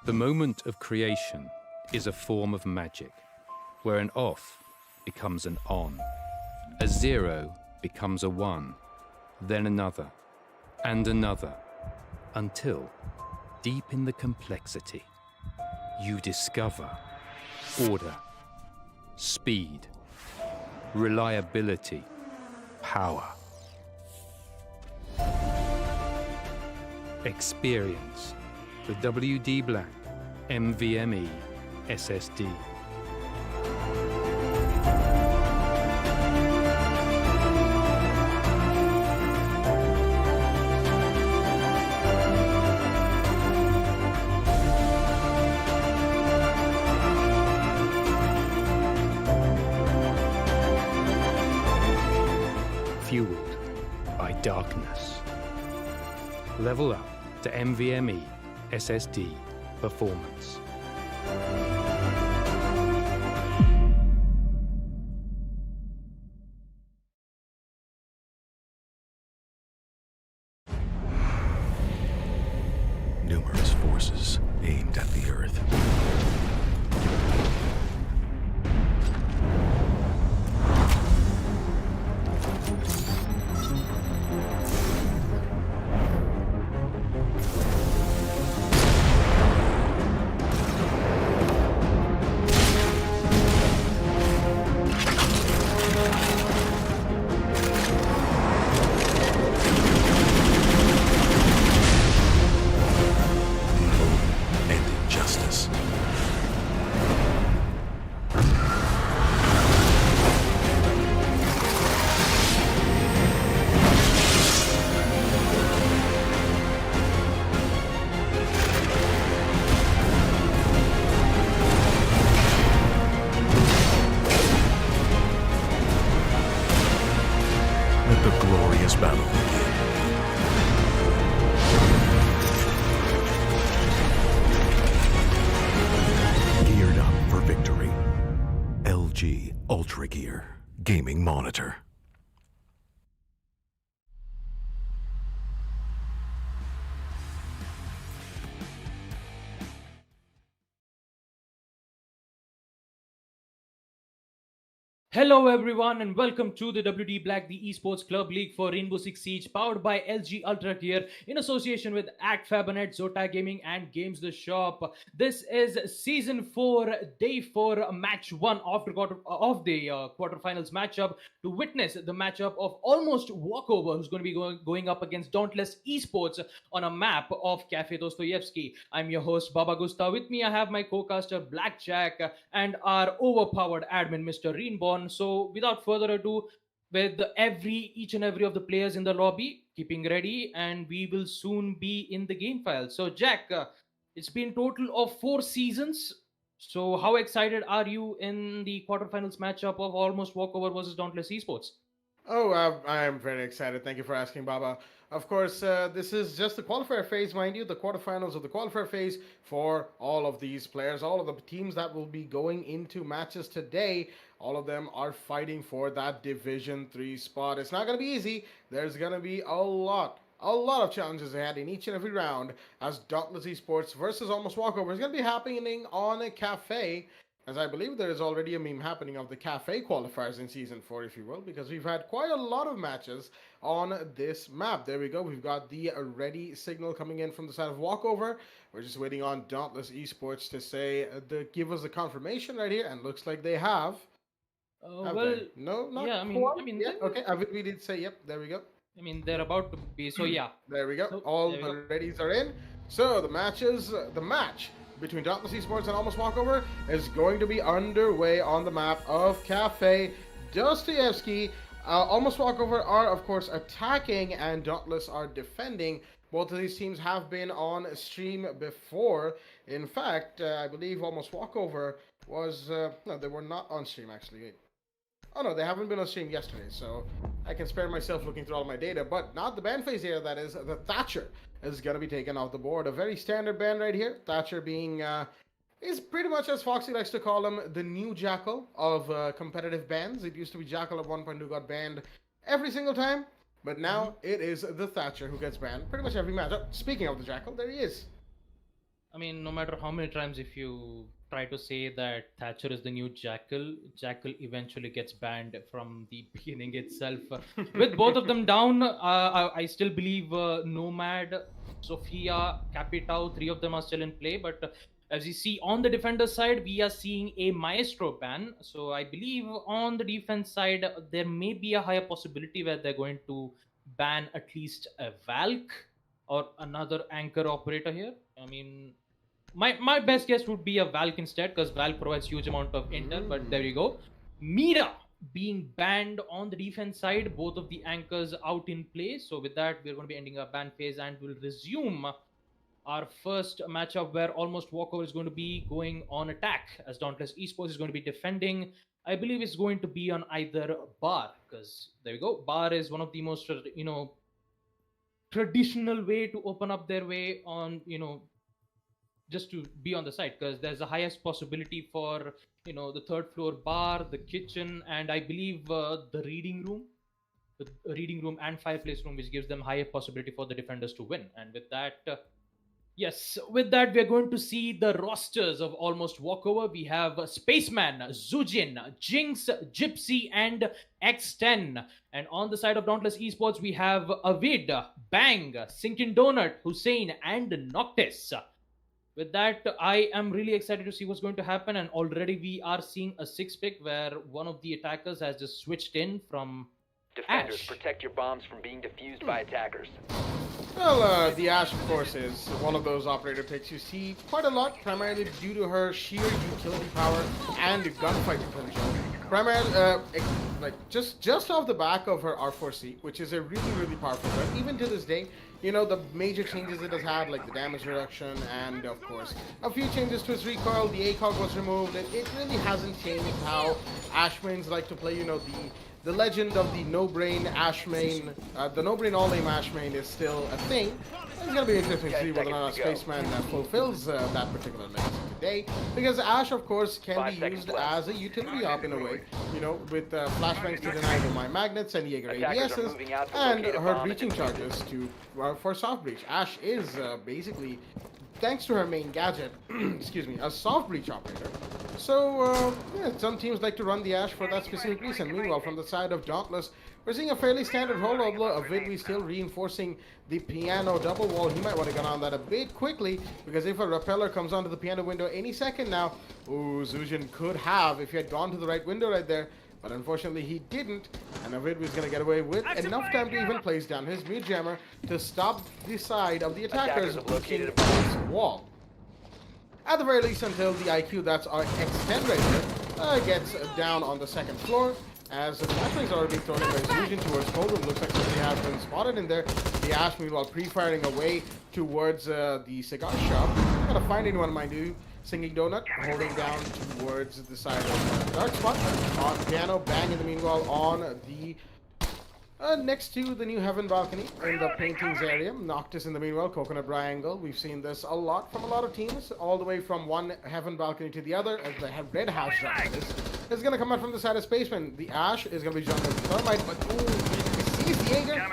The moment of creation is a form of magic, where an off becomes an on, a 0 becomes a 1, then another, and another, until, deep in the complexity, you discover order, speed, reliability, power. Experience the WD Black NVMe SSD. Fueled by darkness. Level up to NVMe SSD performance. Numerous forces aimed at the Earth. Let the glorious battle begin. Geared up for victory. LG Ultragear Gaming Monitor. Hello everyone and welcome to the WD Black, the Esports Club League for Rainbow Six Siege, powered by LG Ultragear in association with Act Fibernet, Zotac Gaming and Games the Shop. This is Season 4, Day 4, Match 1 of the quarterfinals matchup to witness the matchup of almost Walkover, who's going to be going up against Dauntless Esports on a map of Cafe Dostoyevsky. I'm your host Baba Gusta. With me I have my co-caster Blackjack and our overpowered admin Mr. Reenborn. So without further ado, with each and every of the players in the lobby keeping ready, and we will soon be in the game file. So Jack, it's been total of 4 seasons. So how excited are you in the quarterfinals matchup of Almost Walkover versus Dauntless Esports? Oh, I am very excited. Thank you for asking, Baba. Of course, this is just the qualifier phase, mind you, the quarterfinals of the qualifier phase for all of these players, all of the teams that will be going into matches today. All of them are fighting for that Division 3 spot. It's not going to be easy. There's going to be a lot of challenges ahead in each and every round, as Dauntless Esports versus Almost Walkover is going to be happening on a cafe. As I believe there is already a meme happening of the cafe qualifiers in Season 4, if you will, because we've had quite a lot of matches on this map. There we go. We've got the ready signal coming in from the side of Walkover. We're just waiting on Dauntless Esports to say, give us a confirmation right here, and looks like they have. Well, they? No, not yeah, quite. Yeah, okay, we did say, yep, there we go. I mean, they're about to be, so yeah. There we go. So, all the readies are in. So the match between Dauntless Esports and Almost Walkover is going to be underway on the map of Cafe Dostoyevsky. Almost Walkover are, of course, attacking, and Dauntless are defending. Both of these teams have been on stream before. In fact, I believe Almost Walkover was... no, they were not on stream, actually. Wait. Oh, no, they haven't been on stream yesterday, so I can spare myself looking through all my data, but not the ban phase here, that is. The Thatcher is going to be taken off the board. A very standard ban right here. Thatcher being, is pretty much, as Foxy likes to call him, the new Jackal of competitive bans. It used to be Jackal at 1.2 got banned every single time, but now it is the Thatcher who gets banned pretty much every match. Oh, speaking of the Jackal, there he is. I mean, no matter how many times if you try to say that Thatcher is the new Jackal, Jackal eventually gets banned from the beginning itself. With both of them down, I still believe Nomad, Sophia, Capitao, three of them are still in play. But as you see on the defender side, we are seeing a Maestro ban. So I believe on the defense side, there may be a higher possibility where they're going to ban at least a Valk or another anchor operator here. I mean, my best guess would be a Valk instead, because Valk provides huge amount of intel. But there you go. Mira being banned on the defense side, both of the anchors out in play. So with that, we're going to be ending our ban phase and we'll resume our first matchup where almost Walkover is going to be going on attack as Dauntless Esports is going to be defending. I believe it's going to be on either Bar, because there we go. Bar is one of the most traditional way to open up their way on just to be on the site, because there's the highest possibility for the third floor bar, the kitchen, and I believe the reading room and fireplace room, which gives them higher possibility for the defenders to win. And with that, with that, we're going to see the rosters of almost Walkover. We have Spaceman, Zujin, Jinx, Gypsy, and X10. And on the side of Dauntless Esports, we have Avid, Bang, Sinkin Donut, Hussein, and Noctis. With that, I am really excited to see what's going to happen. And already we are seeing a 6-pick where one of the attackers has just switched in from Defenders, Ash. protect your bombs from being defused by attackers. Well, the Ash, of course, is one of those operator picks you see quite a lot, primarily due to her sheer utility power and gunfight potential. Primarily, just off the back of her R4C, which is a really, really powerful gun. Even to this day, the major changes it has had, like the damage reduction and, of course, a few changes to its recoil. The ACOG was removed. It really hasn't changed how Ash mains like to play, the legend of the no-brain Ash main, the no-brain all-aim Ash main is still a thing. It's going to be interesting to see whether or not Spaceman fulfills that particular legacy today. Because Ash, of course, can be used as a utility op in a way, with flashbangs to deny my magnets and Jaeger ADSs, and her breaching charges for soft breach. Ash is basically, thanks to her main gadget, excuse me, a soft breach operator. So, some teams like to run the Ash for that specific reason. Meanwhile, from the side of Dauntless, we're seeing a fairly standard hold, although Avidwi still reinforcing the piano double wall. He might want to get on that a bit quickly, because if a repeller comes onto the piano window any second now, Zujin could have, if he had gone to the right window right there, but unfortunately he didn't, and Avid was going to get away with enough time to even place down his mute jammer to stop the side of the attackers breaching this wall. At the very least, until the IQ, that's our X10 right there, gets down on the second floor, as the flashbangs are being thrown in by Zujin towards Cold Room. Looks like somebody has been spotted in there. The Ash, meanwhile, pre-firing away towards the cigar shop. Not gonna find anyone, mind you. Singing Donut, holding down towards the side of Dark Spot. On piano, Bang in the meanwhile on the next to the new Heaven balcony in the paintings area. Noctis in the meanwhile, Coconut Triangle. We've seen this a lot from a lot of teams, all the way from one Heaven balcony to the other, as the Red House shot is going to come out from the side of Spaceman. The Ash is going to be jumping with the Thermite, but he sees the Jaeger,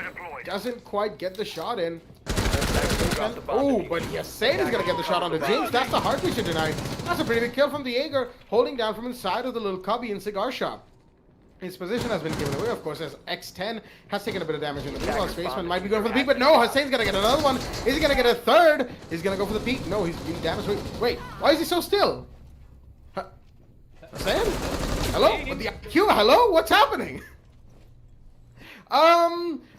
doesn't quite get the shot in. But Hussein is going to get the shot on the Jinx. That's the heart we should deny. That's a pretty big kill from the Jaeger, holding down from inside of the little cubby in Cigar Shop. His position has been given away, of course, as X10 has taken a bit of damage in the meanwhile. Spaceman might be going for the peak, but no, Hussein's going to get another one. Is he going to get a third? He's going to go for the peak. No, he's being damaged. Wait, why is he so still? Hussein? Hello? With the IQ? Hello? What's happening?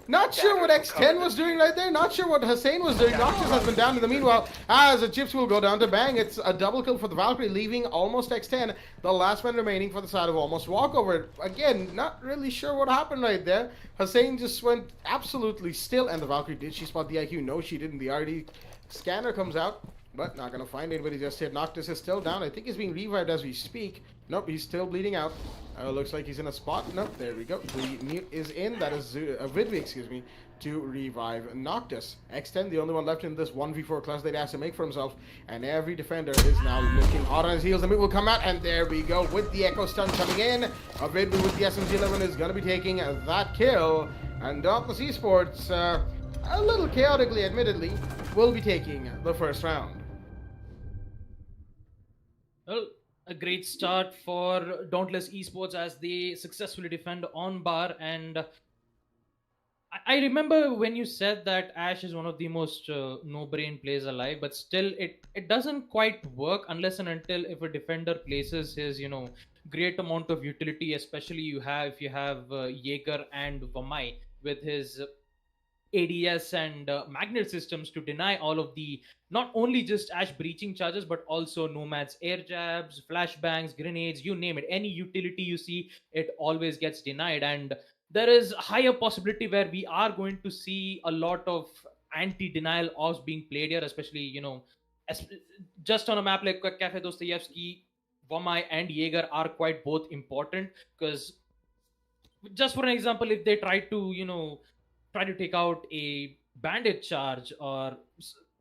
Not sure what X10 was doing right there. Not sure what Hussein was doing. Noctis has been down in the meanwhile, as the chips will go down to Bang. It's a double kill for the Valkyrie, leaving almost X10, the last man remaining for the side of almost Walkover. Again, not really sure what happened right there. Hussein just went absolutely still, and the Valkyrie, did she spot the IQ? No, she didn't. The RD scanner comes out, but not going to find anybody just yet. Noctis is still down. I think he's being revived as we speak. Nope, he's still bleeding out. Looks like he's in a spot. Nope, there we go. The mute is in. That is Vidvi, excuse me, to revive Noctis. X10, the only one left in this 1v4 class that he has to make for himself. And every defender is now looking hot on his heels. The mute will come out, and there we go with the Echo Stun coming in. Vidvi with the SMG11 is going to be taking that kill. And Dauntless Esports, a little chaotically, admittedly, will be taking the first round. Well, a great start for Dauntless Esports as they successfully defend on bar. And I remember when you said that Ash is one of the most no-brain plays alive, but still, it doesn't quite work unless and until if a defender places his great amount of utility. Especially if you have Jaeger and Vamai with his ADS and magnet systems to deny all of the not only just Ash breaching charges but also Nomad's air jabs, flashbangs, grenades, you name it. Any utility you see, it always gets denied, and there is higher possibility where we are going to see a lot of anti-denial offs being played here, especially as, just on a map like Cafe Dostoevsky. Vamai and Jaeger are quite both important because just for an example, if they try to take out a bandit charge or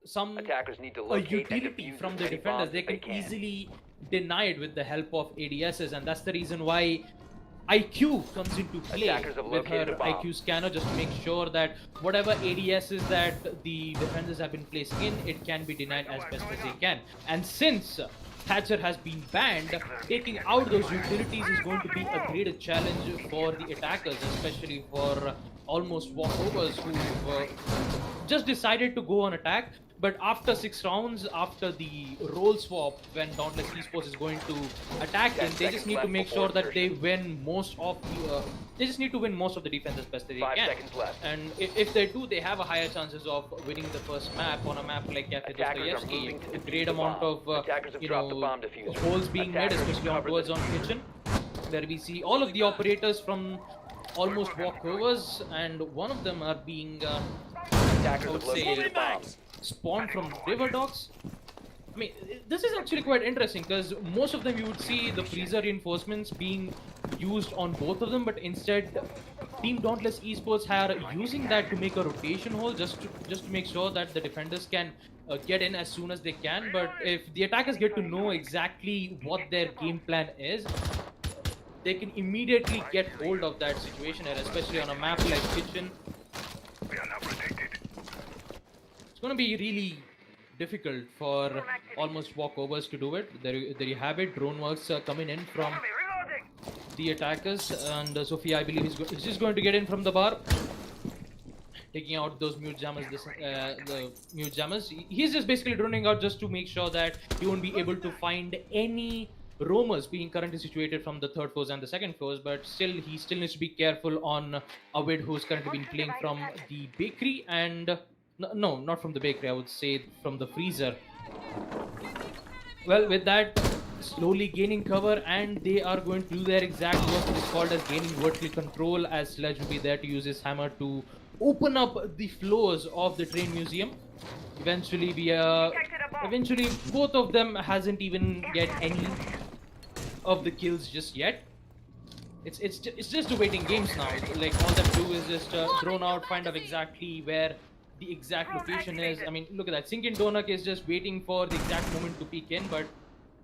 some Attackers need to a locate and utility defuse from as the many defenders, bombs they as can can. easily deny it with the help of ADSs, and that's the reason why IQ comes into play Attackers have with located her a bomb. IQ scanner, just to make sure that whatever ADSs that the defenders have been placing in, it can be denied as best as they can. And since Thatcher has been banned, taking out those utilities is going to be a greater challenge for the attackers, especially for almost walkovers who just decided to go on attack. But after 6 rounds, after the role swap, when Dauntless Esports is going to attack them, they just need to make sure that they win most of the. They just need to win most of the defense as best as they 5 can. seconds left. And if they do, they have a higher chances of winning the first map on a map like Cafe Attackers are Dostoevsky. moving to A defuse great the amount bomb. of Attackers have dropped the bomb diffuser. holes being made, Attackers especially on cover towards the on kitchen, where we see all of the operators from almost walkovers, and one of them are being Attackers I would have located say the bomb. spawned from river dogs. I mean, this is actually quite interesting because most of them you would see the freezer reinforcements being used on both of them, but instead, Team Dauntless Esports are using that to make a rotation hole just to make sure that the defenders can get in as soon as they can. But if the attackers get to know exactly what their game plan is, they can immediately get hold of that situation, and especially on a map like Kitchen. It's going to be really difficult for almost walkovers to do it. There you have it. Drone works coming in from the attackers, and Sophia, I believe, is just going to get in from the bar, taking out those mute jammers. The mute jammers. He's just basically droning out just to make sure that he won't be able to find any roamers being currently situated from the third floors and the second floors, but still he still needs to be careful on Avid, who's currently been playing from the bakery, and no, not from the bakery, I would say from the freezer. Well, with that, slowly gaining cover, and they are going to do their exact work, which is called as gaining vertical control, as Sledge will be there to use his hammer to open up the floors of the train museum. Eventually both of them hasn't even get any of the kills just yet. It's just a waiting games now. Like all they do is just drone out, find out exactly where the exact location is. I mean, look at that. Sinkin Donak is just waiting for the exact moment to peek in, but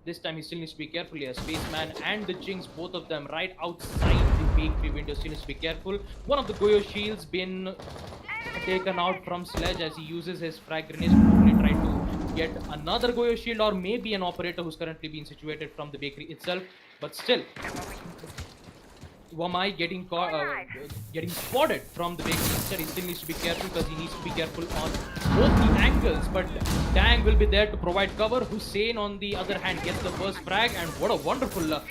this time he still needs to be careful here. Spaceman and the Jinx, both of them right outside the bakery window, still needs to be careful. One of the Goyo shields been taken out from Sledge as he uses his frag grenades to hopefully try to get another Goyo shield, or maybe an operator who's currently being situated from the bakery itself. But still, Wamai getting spotted from the bakery. Instead, he still needs to be careful because he needs to be careful on both the angles. But Dang will be there to provide cover. Hussein, on the other hand, gets the first frag, and what a wonderful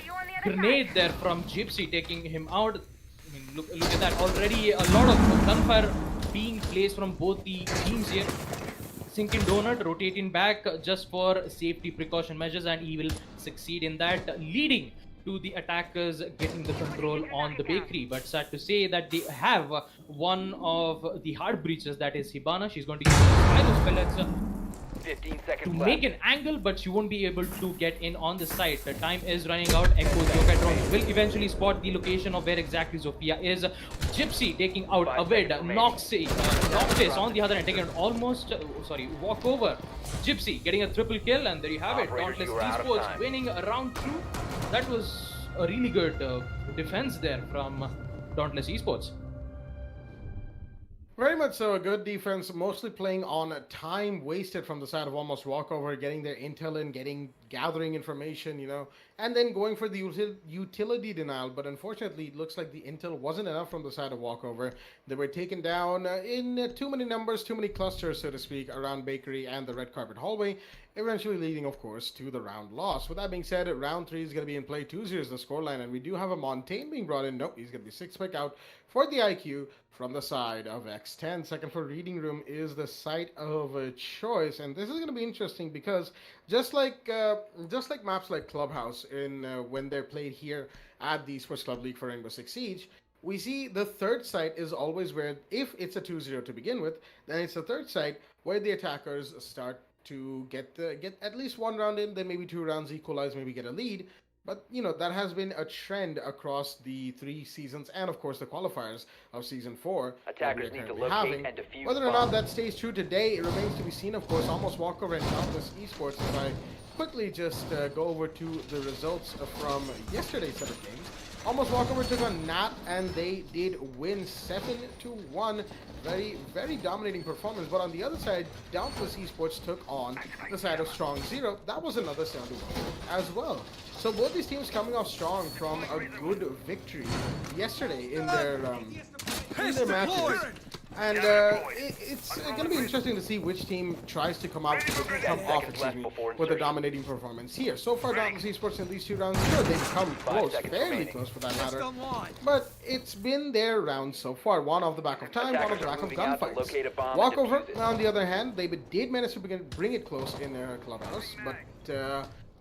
grenade there from Gypsy, taking him out. I mean, look at that. Already a lot of gunfire being placed from both the teams here. Sinkin Donut rotating back just for safety precaution measures, and he will succeed in that, leading to the attackers getting the control on the bakery. But sad to say that they have one of the hard breaches, that is Hibana. She's going to use Spinal pellets 15 to seconds make left. an angle, but she won't be able to get in on the site. The time is running out. Echo's Zotac drone will eventually spot the location of where exactly Zofia is. Gypsy taking out 5 Avid. seconds remaining. Noctis on the other end taking out almost, Walkover. Gypsy getting a triple kill, and there you have it. Operators, Dauntless you are out of Esports time. winning round 2. That was a really good defense there from Dauntless Esports. Very much so, a good defense, mostly playing on time wasted from the side of almost walkover, getting their intel in, getting gathering information, and then going for the utility denial. But unfortunately, it looks like the intel wasn't enough from the side of Walkover. They were taken down in too many numbers, too many clusters, so to speak, around Bakery and the red carpet hallway, eventually leading, of course, to the round loss. With that being said, round 3 is going to be in play. 2-0 is the scoreline, and we do have a Montaigne being brought in. Nope, he's going to be 6 pick out for the IQ from the side of X10. Second floor reading room is the site of choice, and this is going to be interesting because just like maps like Clubhouse in when they're played here at the Esports Club League for Rainbow Six Siege, we see the third site is always where, if it's a 2-0 to begin with, then it's the third site where the attackers start to get at least one round in, then maybe 2 rounds equalize, maybe get a lead. But, that has been a trend across the 3 seasons and, of course, the qualifiers of Season 4. Attackers need to locate and defuse Whether or not bombs. that stays true today, it remains to be seen, of course. Almost Walkover and Countless Esports. If I quickly just go over to the results from yesterday's set of games. Almost Walkover took on Nat, and they did win 7-1. Very, very dominating performance. But on the other side, Dauntless Esports took on the side of Strong Zero. That was another 7-1 as well. So both these teams coming off strong from a good victory yesterday in their matches. And it's going to be interesting to see which team tries to come off with a dominating performance here. So far, Dauntless Esports in these 2 rounds, they've come close, fairly close for that matter. But it's been their round so far. One off the back of time, one off the back of gunfights. Walkover, on the other hand, they did manage to bring it close in Clubhouse, but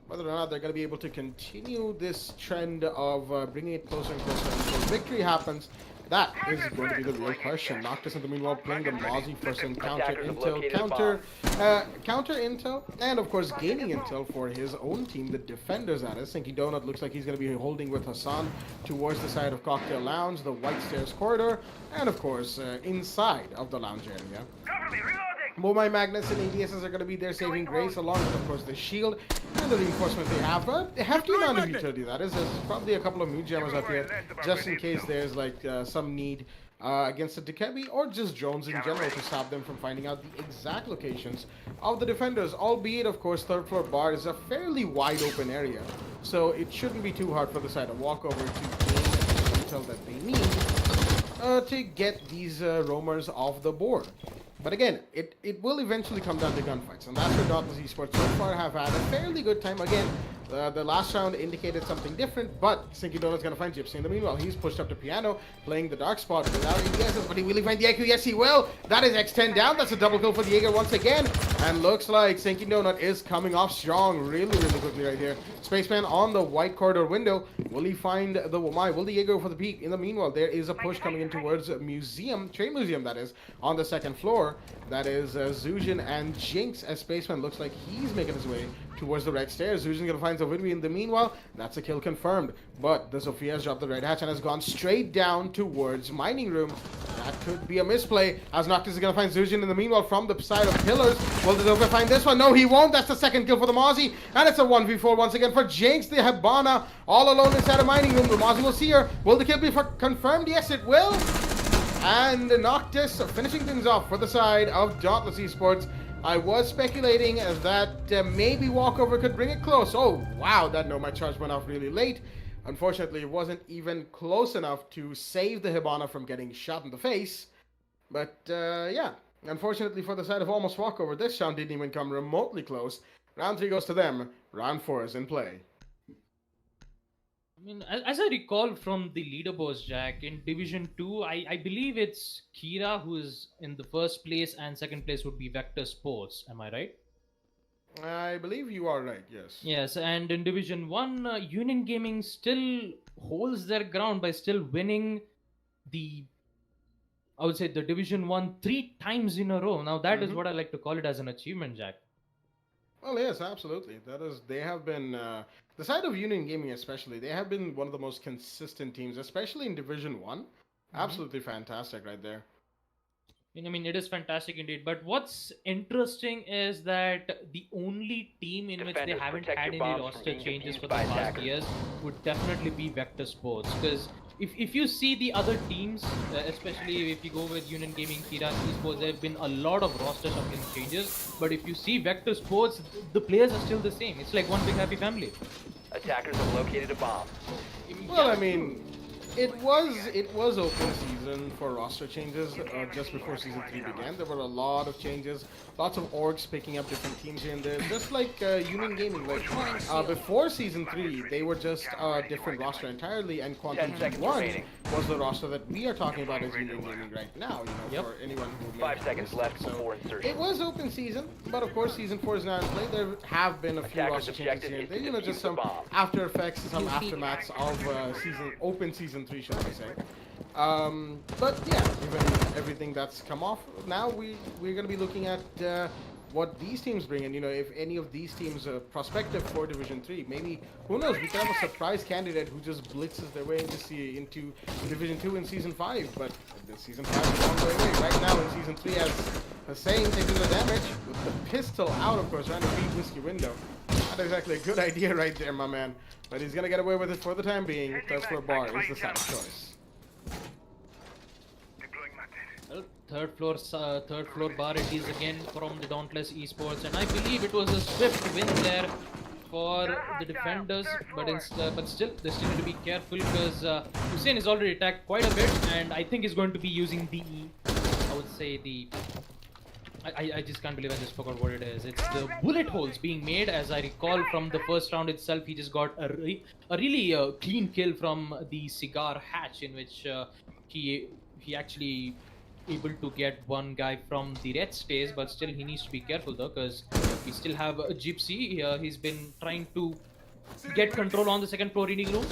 whether or not they're going to be able to continue this trend of bringing it closer and closer until victory happens, that is going to be the real question. Noctis, in the meanwhile, playing the Mozzie for some counter intel, and of course gaining intel for his own team, the Defenders. That is, Sinky Donut looks like he's going to be holding with Hassan towards the side of Cocktail Lounge, the White Stairs corridor, and of course inside of the lounge area. Mobile Magnets and ADSs are going to be their saving grace, along with, of course, the shield and the reinforcement they have. A hefty amount of utility, that is. There's probably a couple of mood jammers up here, just in case there's, like, some need against the Dekebi, or just drones in general to stop them from finding out the exact locations of the Defenders. Albeit, of course, third floor bar is a fairly wide open area, so it shouldn't be too hard for the side of Walkover to gain the intel that they need to get these roamers off the board. But again, it will eventually come down to gunfights, and that's where Dauntless Esports so far have had a fairly good time. Again, the last round indicated something different, but Sinky Donut's going to find Gypsy in the meanwhile. He's pushed up to Piano, playing the dark spot without ADSs, but will he find the IQ? Yes, he will. That is X10 down. That's a double kill for the Jaeger once again, and looks like Sinky Donut is coming off strong really, really quickly right here. Spaceman on the white corridor window. Will he find the Wamai? Will the Jaeger go for the peak? In the meanwhile, there is a push coming in towards Museum, Trade Museum, that is, on the second floor. That is Zujin and Jinx, as Spaceman looks like he's making his way towards the red stairs. Zujin's gonna find Zovidwi in the meanwhile. That's a kill confirmed. But the Sophia has dropped the red hatch and has gone straight down towards mining room. That could be a misplay, as Noctis is gonna find Zujin in the meanwhile from the side of pillars. Will the Sophia find this one? No, he won't. That's the second kill for the Mozzie. And it's a 1v4 once again for Jinx, the Habana, all alone inside a mining room. The Mozzie will see her. Will the kill be confirmed? Yes, it will. And Noctis finishing things off for the side of Dauntless Esports. I was speculating that maybe Walkover could bring it close. Oh, wow, that nomad charge went off really late. Unfortunately, it wasn't even close enough to save the Hibana from getting shot in the face. But, yeah, unfortunately for the side of Almost Walkover, this round didn't even come remotely close. Round 3 goes to them. Round 4 is in play. I mean, as I recall from the leaderboards, Jack, in Division 2, I believe it's Kira who is in the first place, and second place would be Vector Sports. Am I right? I believe you are right, yes. Yes, and in Division 1, Union Gaming still holds their ground by still winning the, I would say, the Division 1 3 times in a row. Now, that is what I like to call it as an achievement, Jack. Well, yes, absolutely. That is, they have been, the side of Union Gaming especially, they have been one of the most consistent teams, especially in Division 1. Absolutely fantastic right there. I mean, it is fantastic indeed. But what's interesting is that the only team in which they haven't had any roster changes for the past years would definitely be Vector Sports. Because if you see the other teams, especially if you go with Union Gaming, Kira Esports, there have been a lot of roster shuffling changes. But if you see Vector Sports, the players are still the same. It's like one big happy family. Attackers have located a bomb. Well, I mean, it was open season for roster changes just before season 3 began. There were a lot of changes, lots of orgs picking up different teams here and there, just like Union Gaming. Like before season 3, they were just a different roster entirely, and Quantum 10 seconds 1 remaining. was the roster that we are talking about as Union Gaming right now. You know, for anyone who may 5 have seconds missed left it. So before insertion. it was open season, but of course season 4 is now in play. There have been a few Attackers' roster changes objective here. is There, to you know, defuse just the some bomb. after effects, some aftermaths of open season 3, shall I say. But yeah, given everything that's come off, now we're going to be looking at what these teams bring in. You know, if any of these teams are prospective for Division 3, maybe, who knows, we could have a surprise candidate who just blitzes their way into Division 2 in Season 5, but the Season 5 is a long way away. Right now in Season 3, as Hussein taking the damage, with the pistol out, of course, trying to beat Whiskey Window. Not exactly a good idea right there, my man. But he's going to get away with it for the time being. Third floor bar is the side choice. Well, third floor bar it is again from the Dauntless Esports, and I believe it was a swift win there for the defenders. But still, they still need to be careful because Hussein is already attacked quite a bit, and I think he's going to be using the, I would say the. I just can't believe I just forgot what it is. It's the bullet holes being made. As I recall from the first round itself, he just got a really clean kill from the cigar hatch, in which he actually able to get one guy from the red stays, but still he needs to be careful though, because we still have a Gypsy. He's been trying to get control on the second floor reading room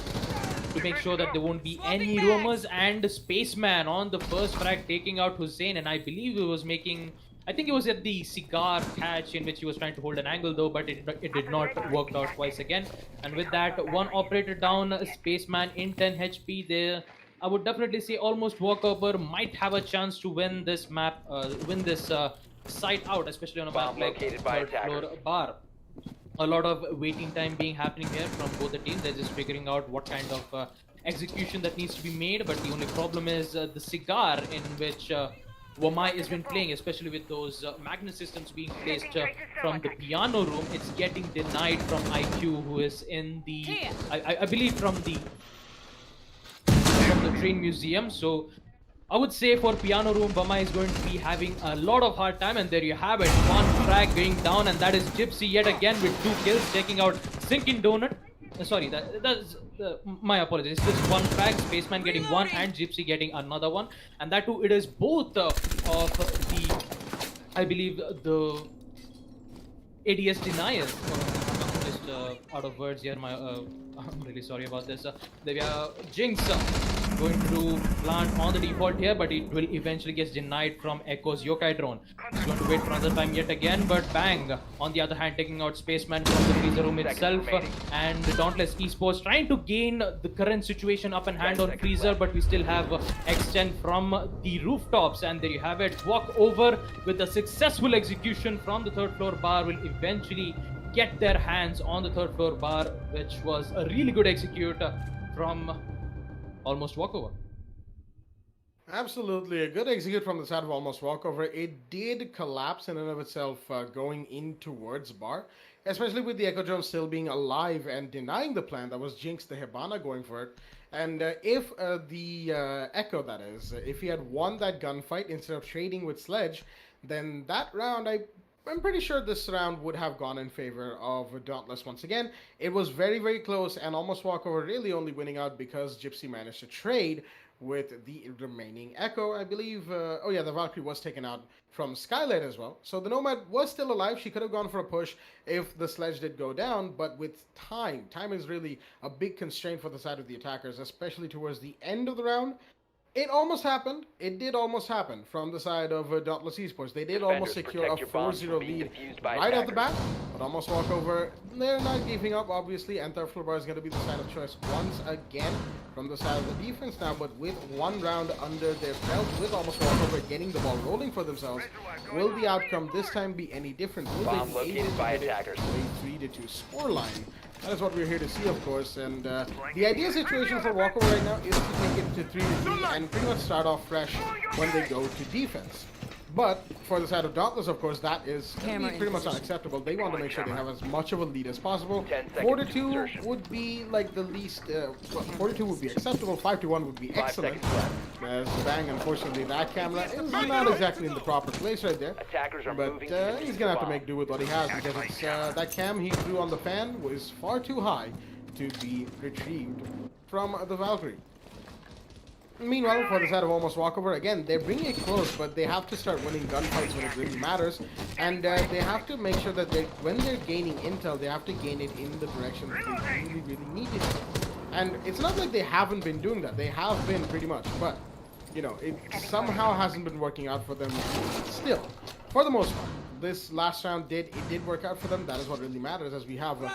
to make sure that there won't be any roamers, and Spaceman on the first frag taking out Hussein, and I believe he was making, I think it was at the cigar hatch in which he was trying to hold an angle though, but it did not work out twice again. And with that, one operator down, Spaceman in 10 HP there. I would definitely say almost Walkover might have a chance to win this map, win this site out, especially on a map Bomb like located by third floor attackers. bar. A lot of waiting time being happening here from both the teams. They're just figuring out what kind of execution that needs to be made, but the only problem is the cigar in which Wamai has been playing, especially with those magnet systems being placed from the piano room. It's getting denied from IQ, who is in the, I believe from the train museum. So I would say for piano room, Bama is going to be having a lot of hard time, and there you have it, one frag going down, and that is Gypsy yet again with 2 kills, taking out Sinking Donut. Sorry, that's my apologies. It's just one frag, Spaceman getting one and Gypsy getting another one, and that too, it is both of the, I believe, the ADS deniers. I'm just out of words here. I'm really sorry about this. There are Jinx going to plant on the default here, but it will eventually get denied from Echo's Yokai drone. He's going to wait for another time yet again, but bang! On the other hand, taking out Spaceman from the freezer room itself, and the Dauntless Esports trying to gain the current situation up in hand on freezer, but we still have X10 from the rooftops, and there you have it. Walkover with a successful execution from the third floor bar will eventually get their hands on the third floor bar, which was a really good execute from Almost Walkover. Absolutely, a good execute from the side of Almost Walkover. It did collapse in and of itself going in towards bar, especially with the Echo Drone still being alive and denying the plan. That was Jinx the Hibana going for it. And if the Echo, that is, if he had won that gunfight instead of trading with Sledge, then that round, I'm pretty sure this round would have gone in favor of Dauntless once again. It was very, very close, and Almost Walkover really only winning out because Gypsy managed to trade with the remaining Echo. I believe, oh yeah, the Valkyrie was taken out from Skylight as well. So the Nomad was still alive. She could have gone for a push if the Sledge did go down, but with time is really a big constraint for the side of the attackers, especially towards the end of the round. It almost happened. It did almost happen from the side of Dauntless Esports. They did almost secure a 4-0 lead right off the bat, but Almost Walkover, they're not giving up, obviously, and third floor bar is going to be the side of choice once again from the side of the defense now, but with one round under their belt, with Almost Walkover getting the ball rolling for themselves, will the outcome this time be any different? Will Bomb they be located able to by get it attackers. to a 3-2 scoreline That is what we're here to see, of course. And the ideal situation for Walkover right now is to take it to 3-3 and pretty much start off fresh when they go to defense. But for the side of Dauntless, of course, that is pretty much unacceptable. They want to make sure they have as much of a lead as possible. 4-2 would be like the least. 4-2 would be acceptable. 5-1 would be excellent. As Bang, unfortunately, that camera is not exactly in the proper place right there. But he's gonna have to make do with what he has because it's, that cam he threw on the fan was far too high to be retrieved from the Valkyrie. Meanwhile, for the side of Almost Walkover, again, they're bringing it close, but they have to start winning gunfights when it really matters. And they have to make sure that when they're gaining intel, they have to gain it in the direction that they really, really need it. And it's not like they haven't been doing that. They have been pretty much, but, you know, it somehow hasn't been working out for them still. For the most part, this last round did work out for them. That is what really matters, as we have a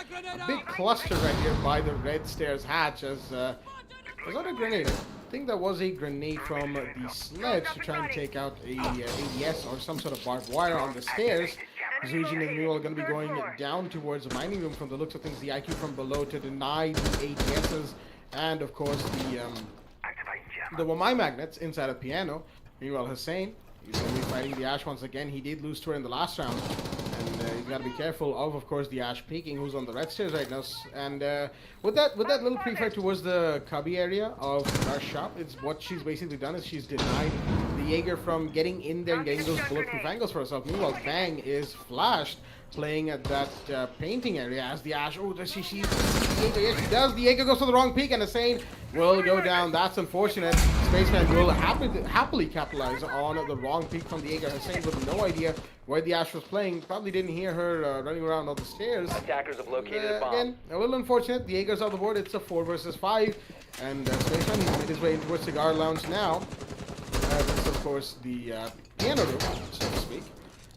big cluster right here by the red stairs hatch as... was that a grenade? I think that was a grenade from the sledge to try and take out a AES or some sort of barbed wire on the stairs. Zujin and Mule are going to be going down towards the mining room from the looks of things. The IQ from below to deny the ADSs and, of course, the Wamai magnets inside of Piano. Meanwhile, Hussein, he's going to be fighting the Ash once again. He did lose to her in the last round. He's got to be careful of course, the Ash peeking, who's on the red stairs right now. And with that little pre-fight towards the cubby area of our shop, it's what she's basically done is she's denied the Jaeger from getting in there and getting those bulletproof angles for herself. Meanwhile, Bang is flashed, playing at that painting area as the Ash. Oh, does she see the Jaeger? Yes, she does. The Jaeger goes for the wrong peak, and Hussein will go down. That's unfortunate. Spaceman will happily capitalize on the wrong peak from the Jaeger. Hussein with no idea where the Ash was playing. Probably didn't hear her running around on the stairs. Attackers have located a bomb. Again, a little unfortunate. The Jaeger's on the board. It's a 4 versus 5. And Spaceman, he's made his way towards Cigar Lounge now. This, of course, the piano room, so to speak.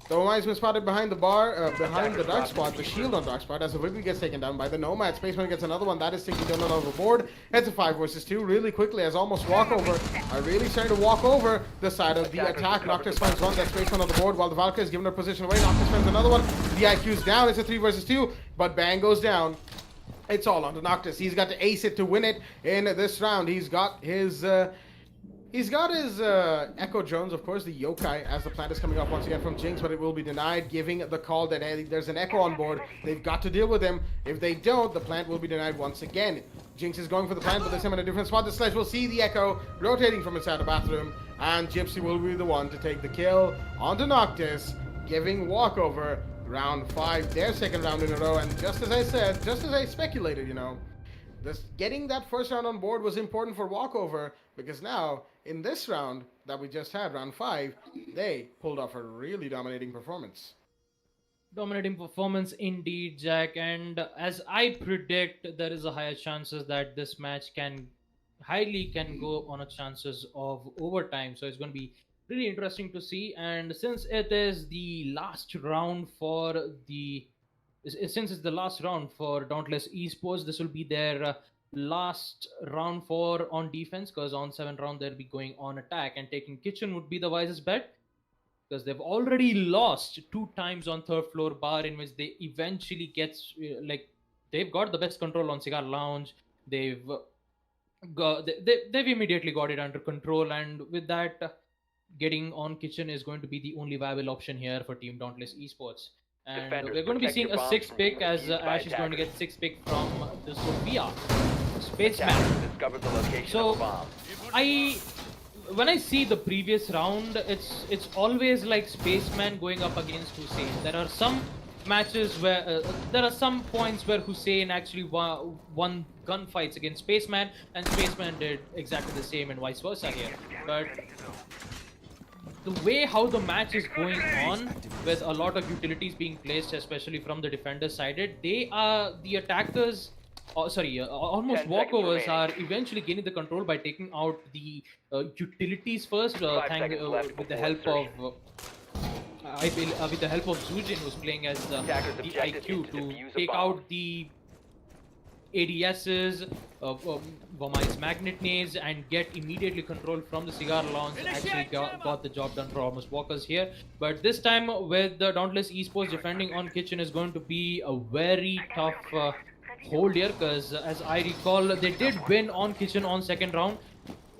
The Nomad was spotted behind the bar, behind the dark spot, the shield on dark spot, as the Wiggly gets taken down by the Nomad. Spaceman gets another one, that is taking down another board. It's a 5 versus 2 really quickly as Almost Walkover are really starting to walk over the side of the attack. Noctis finds one, that Spaceman on the board while the Valkyrie is giving her position away. Noctis finds another one, the IQ's down, it's a 3 versus 2, but Bang goes down. It's all on to Noctis. He's got to ace it to win it in this round. He's got his Echo Drones, of course, the Yokai, as the plant is coming up once again from Jinx, but it will be denied, giving the call that, hey, there's an Echo on board. They've got to deal with him. If they don't, the plant will be denied once again. Jinx is going for the plant, but this time in a different spot. The Sledge will see the Echo rotating from inside the bathroom, and Gypsy will be the one to take the kill onto Noctis, giving Walkover round 5, their second round in a row. And just as I said, just as I speculated, you know, getting that first round on board was important for Walkover, because now, in this round that we just had, round 5, they pulled off a really dominating performance. Dominating performance indeed, Jack. And as I predict, there is a higher chances that this match can go on a chances of overtime. So it's going to be really interesting to see. And since it is the last round for Dauntless Esports, this will be their last round for on defense, because on 7th round they'll be going on attack, and taking kitchen would be the wisest bet, because they've already lost 2 times on 3rd floor bar, in which they eventually they've got the best control on Cigar Lounge. They've immediately got it under control, and with that, getting on kitchen is going to be the only viable option here for Team Dauntless Esports. And we're going to be seeing a 6th pick, as Ash is going to get 6th pick from the Sophia Spaceman. So when I see the previous round, it's always like Spaceman going up against Hussein. There are some matches where there are some points where Hussein actually won gunfights against Spaceman, and Spaceman did exactly the same, and vice versa here. But the way how the match is going on, with a lot of utilities being placed, especially from the defender sided, they are the attackers. Almost Walkovers are eventually gaining the control by taking out the utilities first, with the help of Zujin, who's playing as the IQ, to take out the ADSs, Vamai's magnet nades, and get immediately control from the Cigar Lounge. Actually got the job done for Almost Walkers here. But this time with the Dauntless Esports defending on kitchen is going to be a very tough hold here, because as I recall, they did win on Kitchen on second round,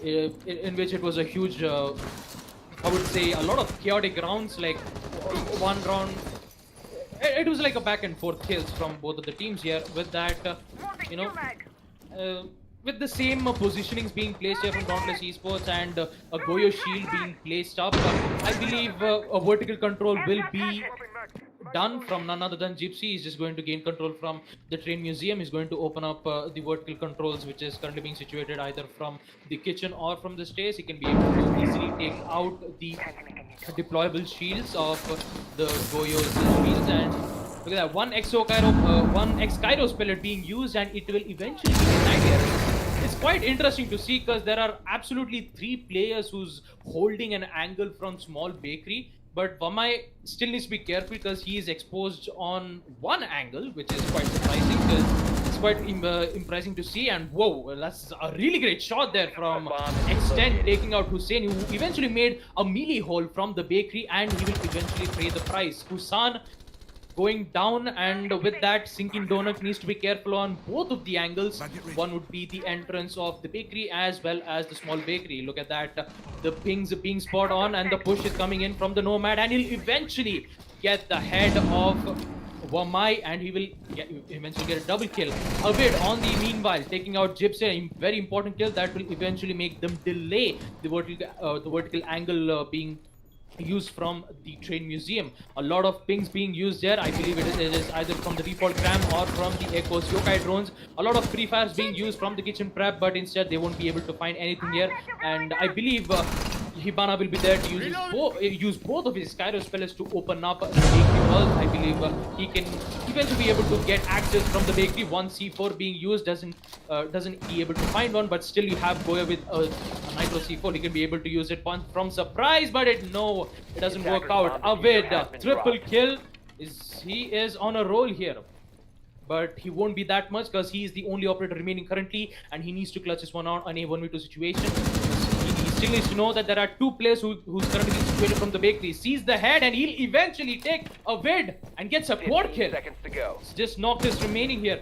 in which it was a huge, I would say, a lot of chaotic rounds. Like one round, it was like a back and forth kills from both of the teams here. With that, you know, with the same positionings being placed here from Dauntless Esports and a Goyo shield being placed up, I believe a vertical control will be done from none other than Gypsy. He's just going to gain control from the train museum. He's going to open up the vertical controls, which is currently being situated either from the kitchen or from the stairs. He can be able to easily take out the deployable shields of the Goyo's shields. And look at that, one X Kairos pellet being used, and it will eventually be denied here. It's quite interesting to see, because there are absolutely 3 players who's holding an angle from small bakery. But Vamai still needs to be careful, because he is exposed on one angle, which is quite surprising, because it's quite impressive to see. And whoa, that's a really great shot there from X10, taking out Hussein, who eventually made a melee hole from the bakery, and he will eventually pay the price. Husan going down, and with that, Sinking Donut needs to be careful on both of the angles. One would be the entrance of the bakery as well as the small bakery. Look at that, the pings being spot on, and the push is coming in from the Nomad, and he'll eventually get the head of Wamai, and he will eventually get a double kill. Avid on the meanwhile taking out Gypsy, a very important kill that will eventually make them delay the vertical angle being used from the train museum. A lot of pings being used there. I believe it is either from the default cram or from the Echo's yokai drones. A lot of free fires being used from the kitchen prep, but instead they won't be able to find anything here. And I believe Hibana will be there to use both of his Kairos pellets to open up the bakery walls. I believe he can eventually be able to get access from the bakery. One C4 being used doesn't be able to find one, but still you have Goya with a Nitro C4. He can be able to use it from surprise, but it doesn't work out. Avid, triple kill. He is on a roll here. But he won't be that much, because he is the only operator remaining currently, and he needs to clutch this one out on a 1v2 situation. He still needs to know that there are 2 players who's currently being situated from the bakery. Sees the head, and he'll eventually take a vid and gets a quad kill. Seconds to go. Just Noctis remaining here.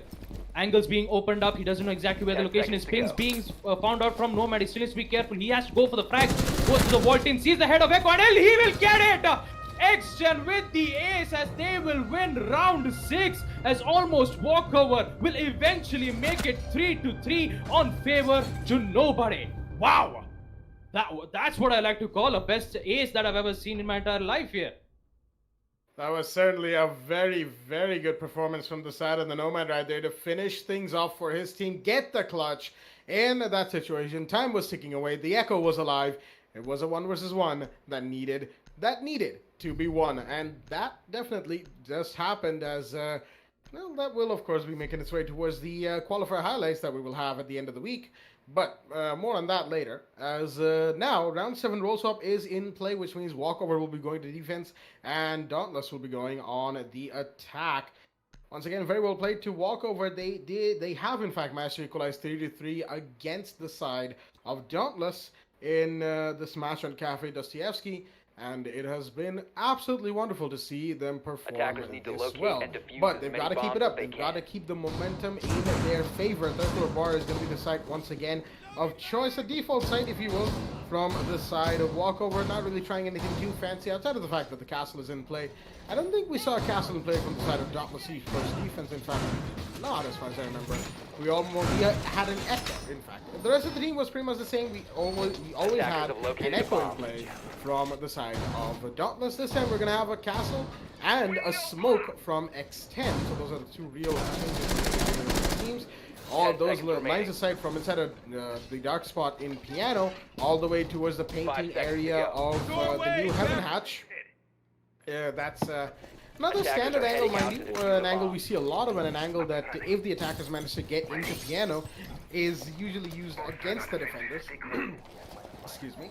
Angles being opened up. He doesn't know exactly where the location is. Pings being found out from Nomad. He still needs to be careful. He has to go for the frag. Goes to the vault in. Sees the head of Echo, and he will get it. X-Gen with the ace, as they will win round 6, as almost Walkover will eventually make it 3-3 on favor to nobody. Wow, that's what I like to call a best ace that I've ever seen in my entire life here. That was certainly a very, very good performance from the side of the Nomad right there to finish things off for his team, get the clutch in that situation. Time was ticking away. The Echo was alive. It was a 1 versus 1 that needed to be won, and that definitely just happened, as well, that will of course be making its way towards the qualifier highlights that we will have at the end of the week. But more on that later, as now round 7 roll swap is in play, which means Walkover will be going to defense and Dauntless will be going on the attack. Once again, very well played to Walkover. They have in fact managed to equalize 3-3 against the side of Dauntless in this match on Cafe Dostoevsky. And it has been absolutely wonderful to see them perform this well. But they've got to keep it up. They've got to keep the momentum in their favor. Third floor bar is going to be the site once again of choice, a default site, if you will, from the side of Walkover. Not really trying anything too fancy outside of the fact that the castle is in play. I don't think we saw a castle in play from the side of Dauntless first defense, in fact. Not as far as I remember. We had an Echo, in fact. The rest of the team was pretty much the same. We always had an Echo in play from the side of Dauntless. This time we're going to have a castle and a smoke from X10. So those are the 2 real teams. All those lines of sight from inside of the dark spot in Piano all the way towards the painting area of the new Heaven Hatch. That's another standard angle, mind you, an angle we see a lot of, and an angle that if the attackers manage to get into Piano is usually used against the defenders. Excuse me.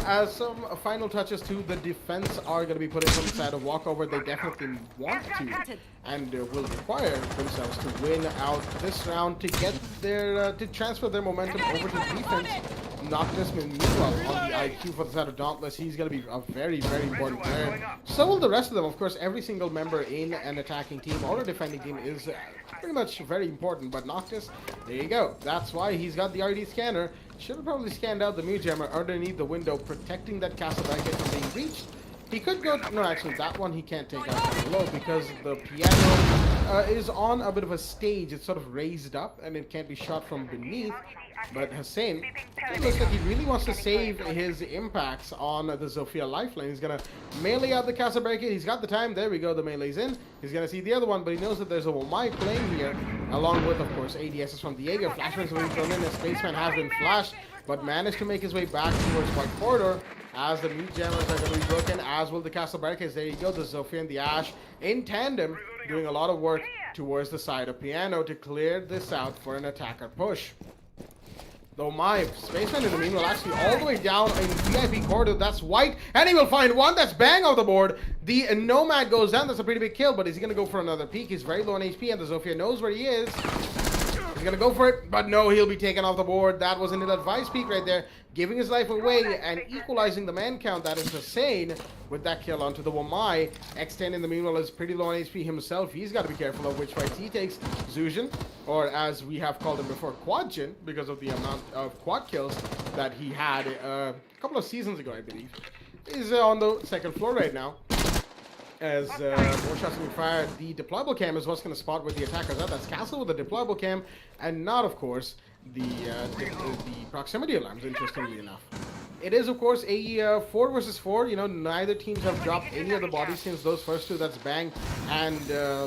As some final touches to the defense are going to be put in from the side of Walkover. They definitely want to and will require themselves to win out this round to get their to transfer their momentum over to the defense. Noctis meanwhile on the IQ for the side of Dauntless. He's going to be a very, very important player. So will the rest of them. Of course, every single member in an attacking team or a defending team is pretty much very important. But Noctis, there you go. That's why he's got the RD scanner. Should have probably scanned out the Mute Jammer underneath the window, protecting that castle barricade from being breached. He could go... No, actually, that one he can't take out from below because the piano is on a bit of a stage. It's sort of raised up and it can't be shot from beneath. But Hussein, it looks like he really wants to save his impacts on the Zofia lifeline. He's going to melee out the castle barricade. He's got the time. There we go. The melee's in. He's going to see the other one, but he knows that there's a Womai playing here, along with, of course, ADSs from the Jaeger. Flashbangs will be thrown in. The Spaceman has been flashed, but managed to make his way back towards White Corridor as the Mute Jammers are going to be broken, as will the castle barricades. There you go. The Zofia and the Ash in tandem doing a lot of work towards the side of Piano to clear this out for an attacker push. Though my Spaceman in the meanwhile actually all the way down in VIP corridor. That's White, and he will find one. That's Bang off the board. The Nomad goes down. That's a pretty big kill, but is he going to go for another peek? He's very low on HP, and the Zofia knows where he is. He's going to go for it, but no, he'll be taken off the board. That was an ill-advised peek right there, giving his life away and equalizing the man count. That is Hussein with that kill onto the Womai. X10 in the meanwhile is pretty low on HP himself. He's got to be careful of which fights he takes. Zujin, or as we have called him before, Quadjin, because of the amount of quad kills that he had a couple of seasons ago, I believe, is on the second floor right now. As more shots being fired, the deployable cam is what's going to spot where the attackers are. That's Castle with the deployable cam, and not, of course, the proximity alarms, interestingly enough. It is, of course, a 4 versus 4. You know, neither teams have dropped any of the bodies since those first two. That's Bang and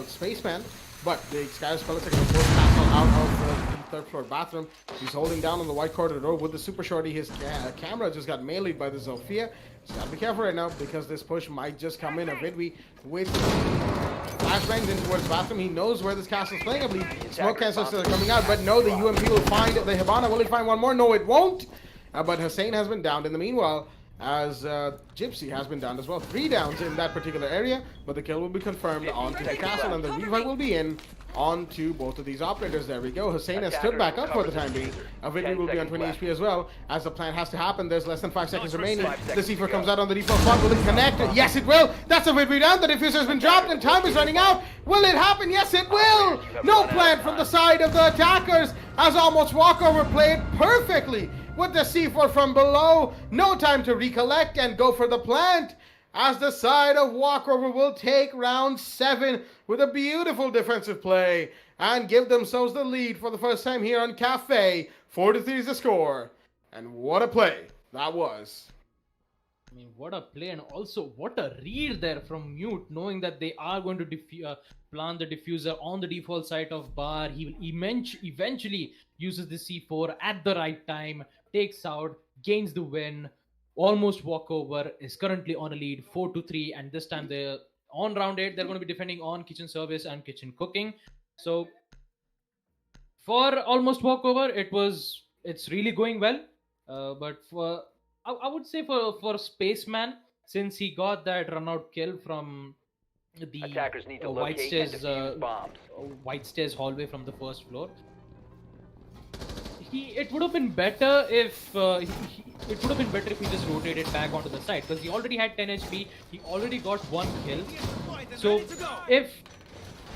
Spaceman. But the Sky's fellas are going to force Castle out of the third floor bathroom. He's holding down on the White Corridor door with the Super Shorty. His camera just got meleeed by the Zofia. So gotta be careful right now because this push might just come in a Vidwi with flashbangs in towards bathroom. He knows where this castle's playing. I believe smoke cancels are coming out, but no, the UMP will find the Hibana. Will he find one more? No, it won't. But Hussein has been downed in the meanwhile, as Gypsy has been downed as well. 3 downs in that particular area, but the kill will be confirmed onto the castle, and the revive will be in onto both of these operators. There we go. Hussein has stood back up for the time being. Vidwi will be on 20 HP as well, as the plan has to happen. There's less than 5 seconds remaining. The C4 comes out on the default spot. Will it connect? Yes, it will. That's a Vidwi down. The diffuser has been dropped, and time is running out. Will it happen? Yes, it will. No plan from the side of the attackers, as almost Walkover played perfectly with the C4 from below. No time to recollect and go for the plant, as the side of Walkover will take round 7 with a beautiful defensive play and give themselves the lead for the first time here on Cafe. 4-3 is the score. And what a play that was. I mean, what a play, and also what a read there from Mute, knowing that they are going to plant the diffuser on the default site of Bar. He will eventually uses the C4 at the right time, takes out, gains the win. Almost Walkover is currently on a lead 4-3, and this time they're on round 8. They're going to be defending on kitchen service and kitchen cooking. So for Almost Walkover, it's really going well. But for I would say for Spaceman, since he got that run out kill from the Attackers need to locate and defuse bombs. White Stairs hallway from the first floor. It would have been better if he just rotated back onto the side, because he already had 10 HP. He already got 1 kill. So if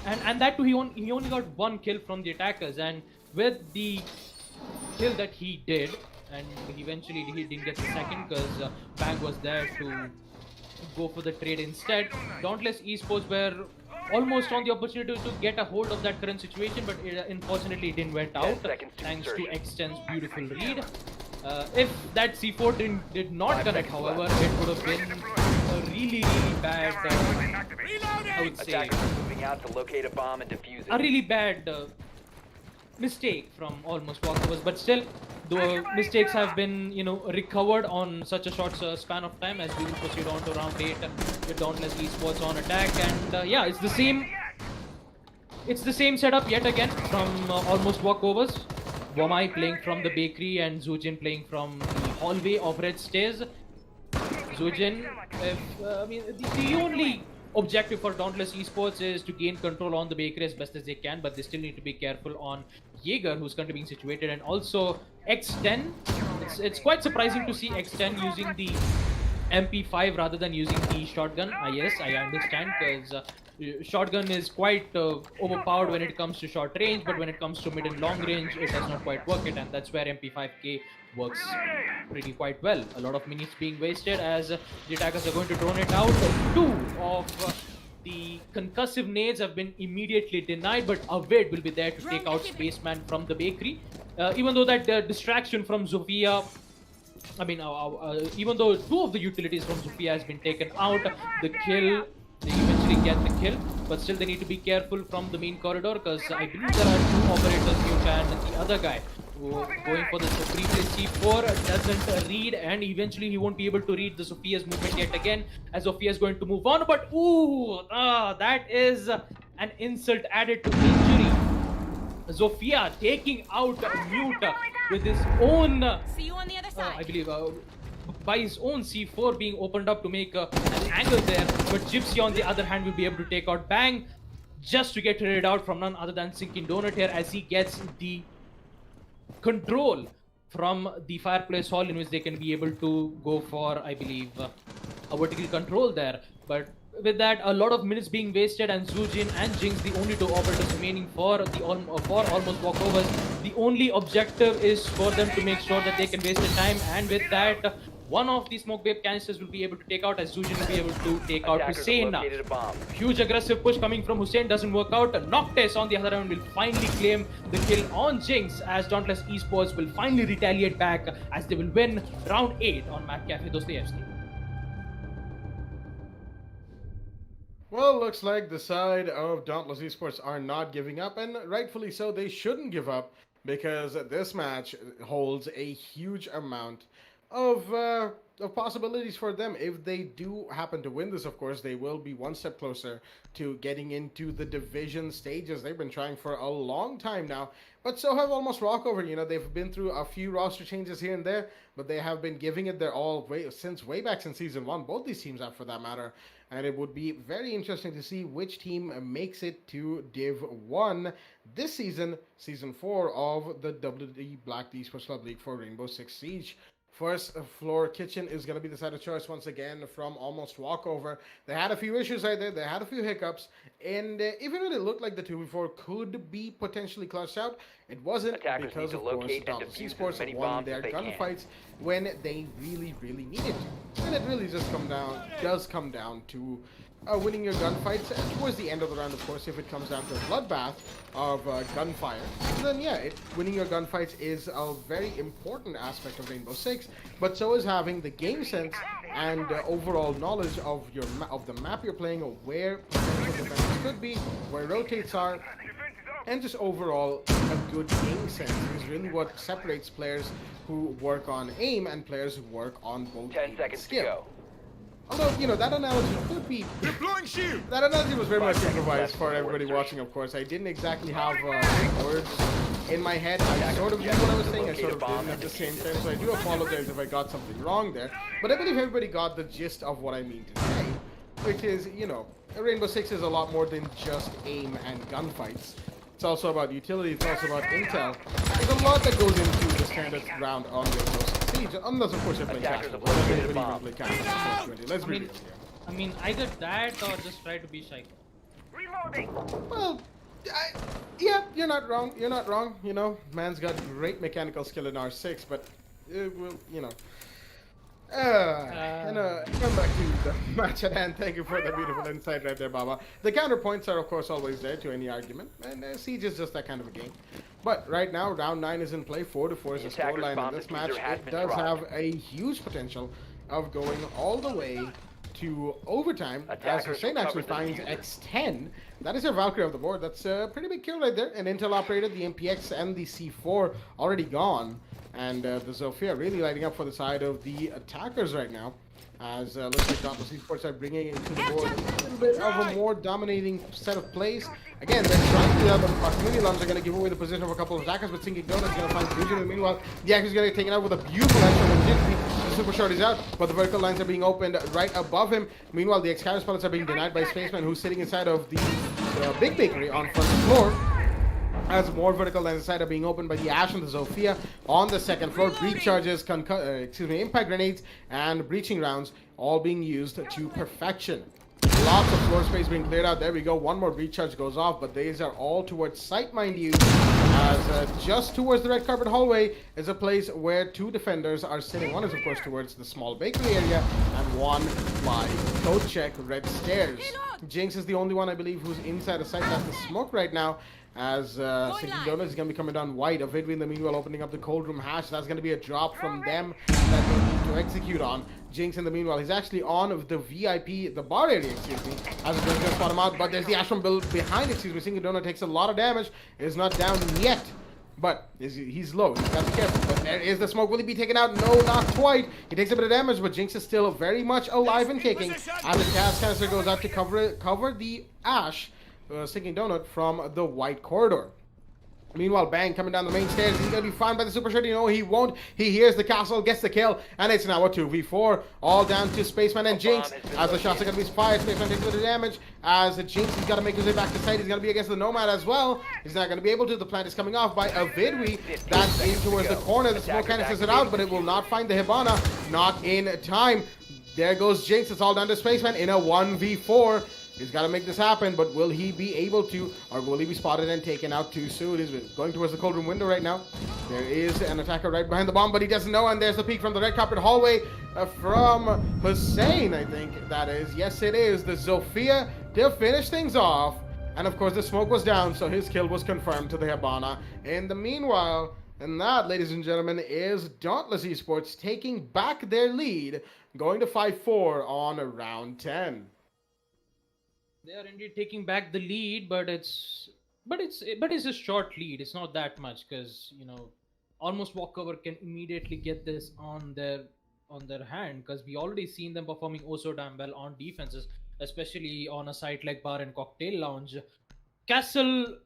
and that too, he only got 1 kill from the attackers, and with the kill that he did, and eventually he didn't get the second because Bang was there to go for the trade instead. Dauntless Esports were almost on the opportunity to get a hold of that current situation, but unfortunately it didn't went out thanks to X10's beautiful read. If that C4 did not connect, however, it would have been a really bad, I would say, Attackers moving out to locate a bomb and defuse it. a really bad mistake from Almost Walkovers, but still the mistakes have been, recovered on such a short span of time, as we will proceed on to round 8 with Dauntless Esports on attack. And yeah, it's the same setup yet again from Almost Walkovers. Womai playing from the bakery and Zujin playing from the hallway of Red Stairs. Zujin, the only objective for Dauntless Esports is to gain control on the bakery as best as they can, but they still need to be careful on Jaeger, who's currently being situated, and also X10. It's quite surprising to see X10 using the MP5 rather than using the shotgun. Yes, I understand, because shotgun is quite overpowered when it comes to short range, but when it comes to mid and long range, it does not quite work it, and that's where MP5K works pretty quite well. A lot of minutes being wasted as the attackers are going to drone it out. Two of the concussive nades have been immediately denied, but Avid will be there to take out Spaceman from the bakery. Even though that distraction from Zofia, even though two of the utilities from Zofia has been taken out, the kill, they eventually get the kill, but still they need to be careful from the main corridor, because I believe there are two operators, Mucha and the other guy, going for the previous C4, doesn't read, and eventually he won't be able to read the Sophia's movement yet again, as Sophia is going to move on, but that is an insult added to injury. Zofia taking out Mute with his own, See you on the other side. I believe, by his own C4 being opened up to make an angle there, but Gypsy on the other hand will be able to take out Bang, just to get rid out from none other than Sinking Donut here, as he gets the control from the fireplace hall, in which they can be able to go for, I believe, a vertical control there. But with that, a lot of minutes being wasted, and Zujin and Jinx, the only two operators remaining for almost walkovers. The only objective is for them to make sure that they can waste the time, and with that, one of the smoke vape canisters will be able to take out, as Zujin will be able to take out Attackers have Hussein. located a bomb. Huge aggressive push coming from Hussein doesn't work out. Noctis on the other hand will finally claim the kill on Jinx, as Dauntless Esports will finally retaliate back, as they will win round 8 on Matt Cafe Dostoevsky. Well, looks like the side of Dauntless Esports are not giving up, and rightfully so. They shouldn't give up, because this match holds a huge amount of possibilities for them. If they do happen to win this, of course, they will be one step closer to getting into the division stages. They've been trying for a long time now, but so have almost Walkover. You know, they've been through a few roster changes here and there, but they have been giving it their all way back since Season 1. Both these teams have, for that matter, and it would be very interesting to see which team makes it to Div 1 this season, Season 4 of the WD Black Esports Club League for Rainbow Six Siege. First floor kitchen is going to be the side of choice once again from almost Walkover. They had a few issues right there. They had a few hiccups. And even when it looked like the 2v4 could be potentially clutched out, it wasn't, Attackers because, need of to course, locate and Dauntless defuse as Esports many won bombs their as they can. gunfights when they really, really needed to. And it really just does come down to winning your gunfights towards the end of the round, of course. If it comes down to a bloodbath of gunfire, then yeah, winning your gunfights is a very important aspect of Rainbow Six, but so is having the game sense and overall knowledge of the map you're playing, or where potential defenses could be, where rotates are, and just overall a good game sense is really what separates players who work on aim and players who work on both 10 aim seconds and to skill. go. Although, you know, that analogy could be... Deploying shield! That analogy was very much 5 seconds improvised left for before everybody insertion. watching, of course. I didn't exactly have words in my head. I sort of knew what I was saying, I sort of didn't at the same time, so I do apologize if I got something wrong there. But I believe everybody got the gist of what I mean to say, which is, you know, Rainbow Six is a lot more than just aim and gunfights. It's also about utility, it's also about intel. There's a lot that goes into the standard round on Rainbow Six Siege, unless, of course, you're playing Attackers casual. have located Everybody a bomb. can play casual. Let's be real here. I mean, either that or just try to be psycho. Well, yeah, you're not wrong. You're not wrong. You know, man's got great mechanical skill in R6, but well, you know. Come back to the match at hand. Thank you for the beautiful insight right there, Baba. The counterpoints are, of course, always there to any argument, and Siege is just that kind of a game. But right now, round 9 is in play. 4-4 is the The attackers' scoreline in bomb this match. diffuser has It been does dropped. have a huge potential of going all the way to overtime, as Attackers Hussein will actually cover the finds diffuser. X10. That is your Valkyrie of the board. That's a pretty big kill right there. An Intel operator, the MPX and the C4 already gone. And the Zofia really lighting up for the side of the attackers right now. As looks like Dauntless Esports are bringing it to the board a little bit of a more dominating set of plays. Again, they're trying to do that, but proximity alarms are going to give away the position of a couple of attackers, but Sinking Donut is going to find Fusion. And meanwhile, the action is going to get taken out with a beautiful headshot from Jigsby. The super short is out, but the vertical lines are being opened right above him. Meanwhile, the Excalibur pellets are being denied by Spaceman, who's sitting inside of the Big Bakery on front floor. as more vertical lines inside are being opened by the Ash and the Zofia on the second floor. Breach charges, impact grenades, and breaching rounds all being used to perfection. Lots of floor space being cleared out. There we go. One more breach charge goes off, but these are all towards sight, mind you, as just towards the red carpet hallway is a place where two defenders are sitting. One is, of course, towards the small bakery area, and one live code check red stairs. Jinx is the only one, I believe, who's inside the site. That's the smoke right now, as Sinking Donuts is going to be coming down white. Avidwi in the meanwhile opening up the cold room hatch. That's going to be a drop from them that they need to execute on. Jinx in the meanwhile, he's actually on the VIP, the bar area, excuse me, as it's going to spot him out, but there's the Ashram build behind, excuse me. Sinking Donut takes a lot of damage, is not down yet, but he's low. He's got to be careful. But there is the smoke. Will he be taken out? No, not quite. He takes a bit of damage, but Jinx is still very much alive and kicking as the cast canister goes out to cover the Ash, Sinking Donut, from the white corridor. Meanwhile, Bang coming down the main stairs. He's going to be found by the Super Shredder. No, he won't. He hears the castle, gets the kill, and it's now a 2v4. All down to Spaceman and Jinx as the shots are going to be fired. Spaceman takes a bit of damage as Jinx, he's got to make his way back to site. He's going to be against the Nomad as well. He's not going to be able to. The plant is coming off by Avidwi. That's in towards the corner. The smoke canisters it out, but it will not find the Hibana. Not in time. There goes Jinx. It's all down to Spaceman in a 1v4. He's got to make this happen, but will he be able to, or will he be spotted and taken out too soon? He's going towards the cold room window right now. There is an attacker right behind the bomb, but he doesn't know, and there's the peek from the red carpet hallway from Hussein, I think that is. Yes, it is. The Zofia to finish things off, and of course the smoke was down, so his kill was confirmed to the Hibana. In the meanwhile, and that, ladies and gentlemen, is Dauntless Esports taking back their lead, going to 5-4 on round 10. They are indeed taking back the lead, but it's a short lead. It's not that much because almost Walkover can immediately get this on their hand, because we already seen them performing oh so damn well on defenses, especially on a site like Bar and Cocktail Lounge. Castle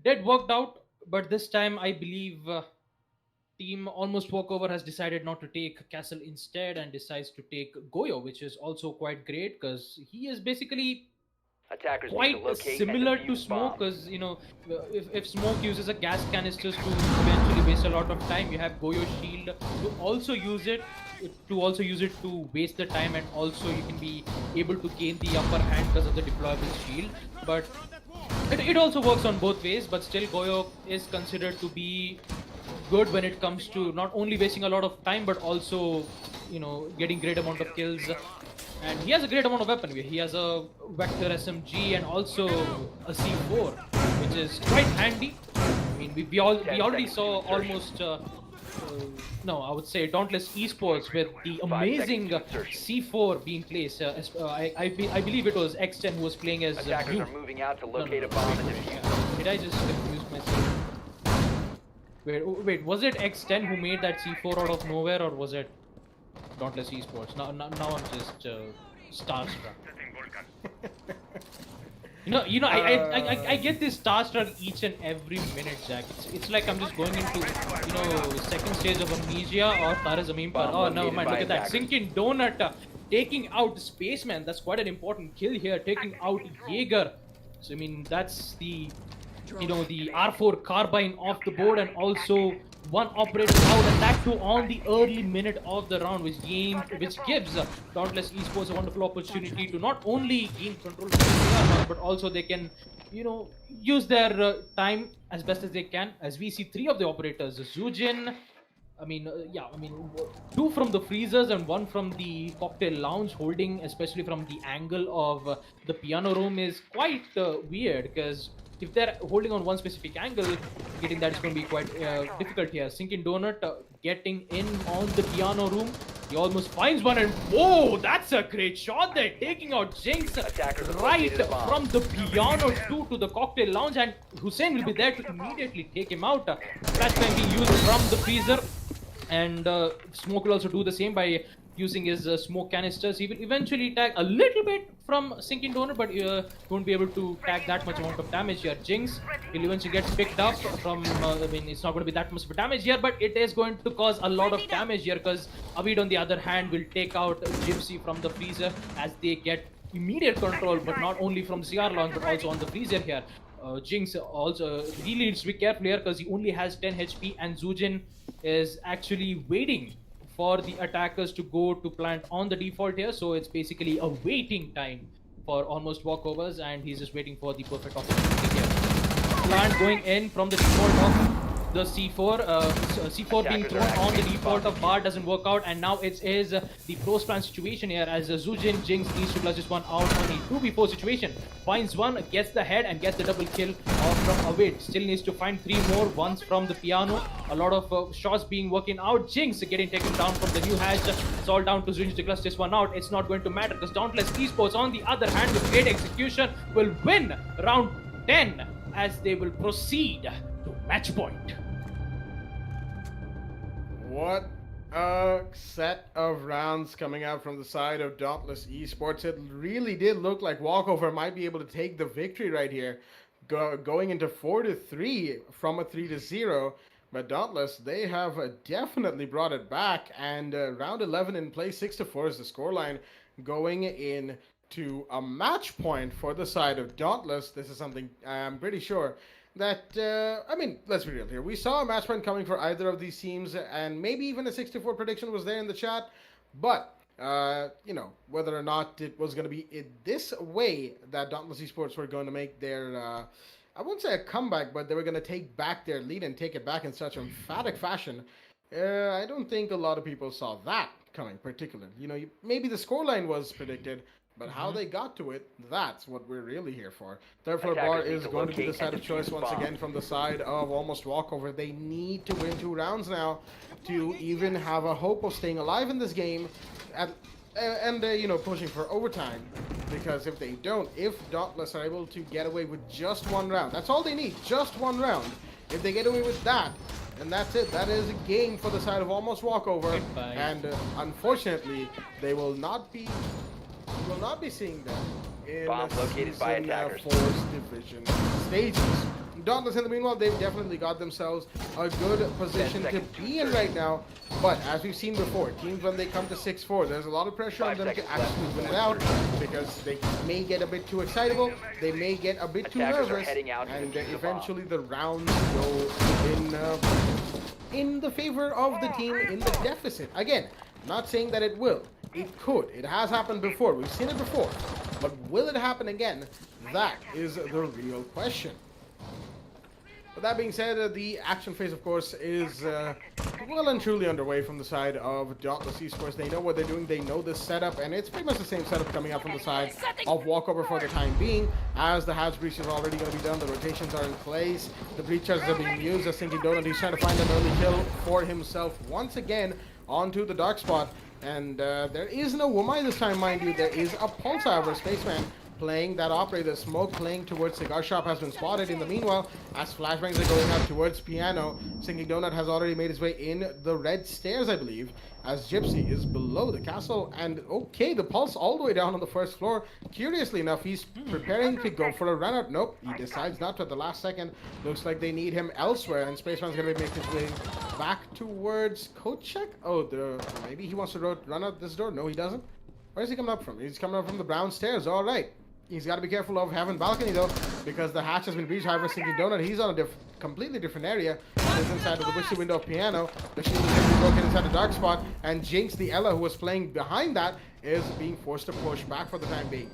did worked out, but this time I believe team almost Walkover has decided not to take Castle instead and decides to take Goyo, which is also quite great because he is basically Attackers quite similar to Smoke, because if Smoke uses a gas canisters to eventually waste a lot of time, you have Goyo's shield to also use it to waste the time, and also you can be able to gain the upper hand because of the deployable shield. But it also works on both ways, but still Goyo is considered to be good when it comes to not only wasting a lot of time but also getting great amount of kills. And he has a great amount of weaponry. He has a Vector SMG and also a C4, which is quite handy. I mean, we already saw almost I would say Dauntless Esports with the amazing C4 being placed. I believe it was X10 who was playing as Attackers are moving out to locate a bomb and defuse. Did I just confuse myself? Wait, was it X10 who made that C4 out of nowhere, or was it Dauntless Esports? Now I'm just starstruck. I get this starstruck each and every minute, Jack. It's like I'm just going into second stage of Amnesia or Tara Zameen Par. Oh, never mind. Look at that. Sinking Donut taking out Spaceman. That's quite an important kill here. Taking out Jaeger. So I mean, that's the the R4 carbine off the board, and also one operator out, and that too on the early minute of the round, which gives Dauntless Esports a wonderful opportunity to not only gain control of the round, but also they can use their time as best as they can. As we see three of the operators, Zujin, two from the freezers and one from the cocktail lounge, holding especially from the angle of the piano room is quite weird, because if they're holding on one specific angle, getting that is going to be quite difficult here. Sinking Donut getting in on the piano room. He almost finds one, and whoa, that's a great shot there, taking out Jinx right from the piano to the cocktail lounge, and Hussein will be there to immediately take him out. Flashbang being used from the freezer, and Smoke will also do the same by using his smoke canisters. He will eventually tag a little bit from Sinking Donut, but won't be able to tag that much amount of damage here. Jinx will eventually get picked up from, it's not going to be that much of damage here, but it is going to cause a lot of damage here, because Avid on the other hand will take out Gypsy from the freezer as they get immediate control, but not only from CR launch but also on the freezer here. Jinx also really needs to be careful here because he only has 10 HP, and Zujin is actually waiting for the attackers to go to plant on the default here. So it's basically a waiting time for almost walkovers, and he's just waiting for the perfect opportunity here. Plant going in from the default of the C4, C4 being thrown on the default of Bar doesn't work out, and now it is the close plan situation here as Zujin Jinx needs to clutch this one out on a 2v4 situation. Finds one, gets the head and gets the double kill from away. Still needs to find 3 more, ones from the piano. A lot of shots being working out. Jinx getting taken down from the new hatch. It's all down to Zujin to clutch this one out. It's not going to matter because Dauntless Esports, on the other hand, with great execution, will win round 10 as they will proceed to match point. What a set of rounds coming out from the side of Dauntless Esports. It really did look like Walkover might be able to take the victory right here, going into 4-3 from a 3-0. But Dauntless, they have definitely brought it back, and round 11 in play, 6-4 is the scoreline, going in to a match point for the side of Dauntless. This is something I'm pretty sure that, I mean, let's be real here. We saw a match point coming for either of these teams, and maybe even a 6-4 prediction was there in the chat. But, you know, whether or not it was going to be this way that Dauntless Esports were going to make their, I wouldn't say a comeback, but they were going to take back their lead and take it back in such emphatic fashion. I don't think a lot of people saw that coming, particularly. You know, maybe the scoreline was predicted, but how they got to it, that's what we're really here for. Therefore, Bar is going to be the side of choice once again from the side of almost Walkover. They need to win 2 rounds now to even have a hope of staying alive in this game and you know, pushing for overtime. Because if they don't, if Dauntless are able to get away with just 1 round, that's all they need, just 1 round. If they get away with that, and that's it. That is a game for the side of almost Walkover. And unfortunately, they will not be seeing them in located by attackers. 4's division stages. Dauntless, in the meanwhile, they've definitely got themselves a good position to be in right now. But as we've seen before, teams when they come to 6-4, there's a lot of pressure on them to actually win it out because they may get a bit too excitable, they may get a bit too nervous, and eventually the rounds go in the favor of the team in the deficit. Again, not saying that it will. It could. It has happened before. We've seen it before. But will it happen again? That is the real question. But that being said, the action phase, of course, is well and truly underway from the side of Dauntless Esports. They know what they're doing. They know this setup, and it's pretty much the same setup coming out from the side of Walkover for the time being, as the hatch breach is already going to be done. The rotations are in place. The breach charges are being used. As Thinking Donut, he's trying to find an early kill for himself once again onto the dark spot. And there is no Wumai this time, mind you. There is a Pulse, however. Spaceman playing that operator. Smoke playing towards Cigar Shop has been spotted. In the meanwhile, as flashbangs are going out towards Piano, Sinking Donut has already made his way in the red stairs, I believe, as Gypsy is below the castle. And okay, the Pulse all the way down on the first floor. Curiously enough, he's preparing to go for a run out. Nope, he decides not to at the last second. Looks like they need him elsewhere, and Spaceman's going to make his way back towards Kochek. Oh, maybe he wants to run out this door. No, he doesn't. Where is he coming up from? He's coming up from the brown stairs. All right. He's got to be careful of having balcony though, because the hatch has been breached. However, Sinking Donut, he's on a completely different area. He's inside of the wishing window of Piano. The shield is broken inside the dark spot, and Jinx, the Ella, who was playing behind that, is being forced to push back for the time being.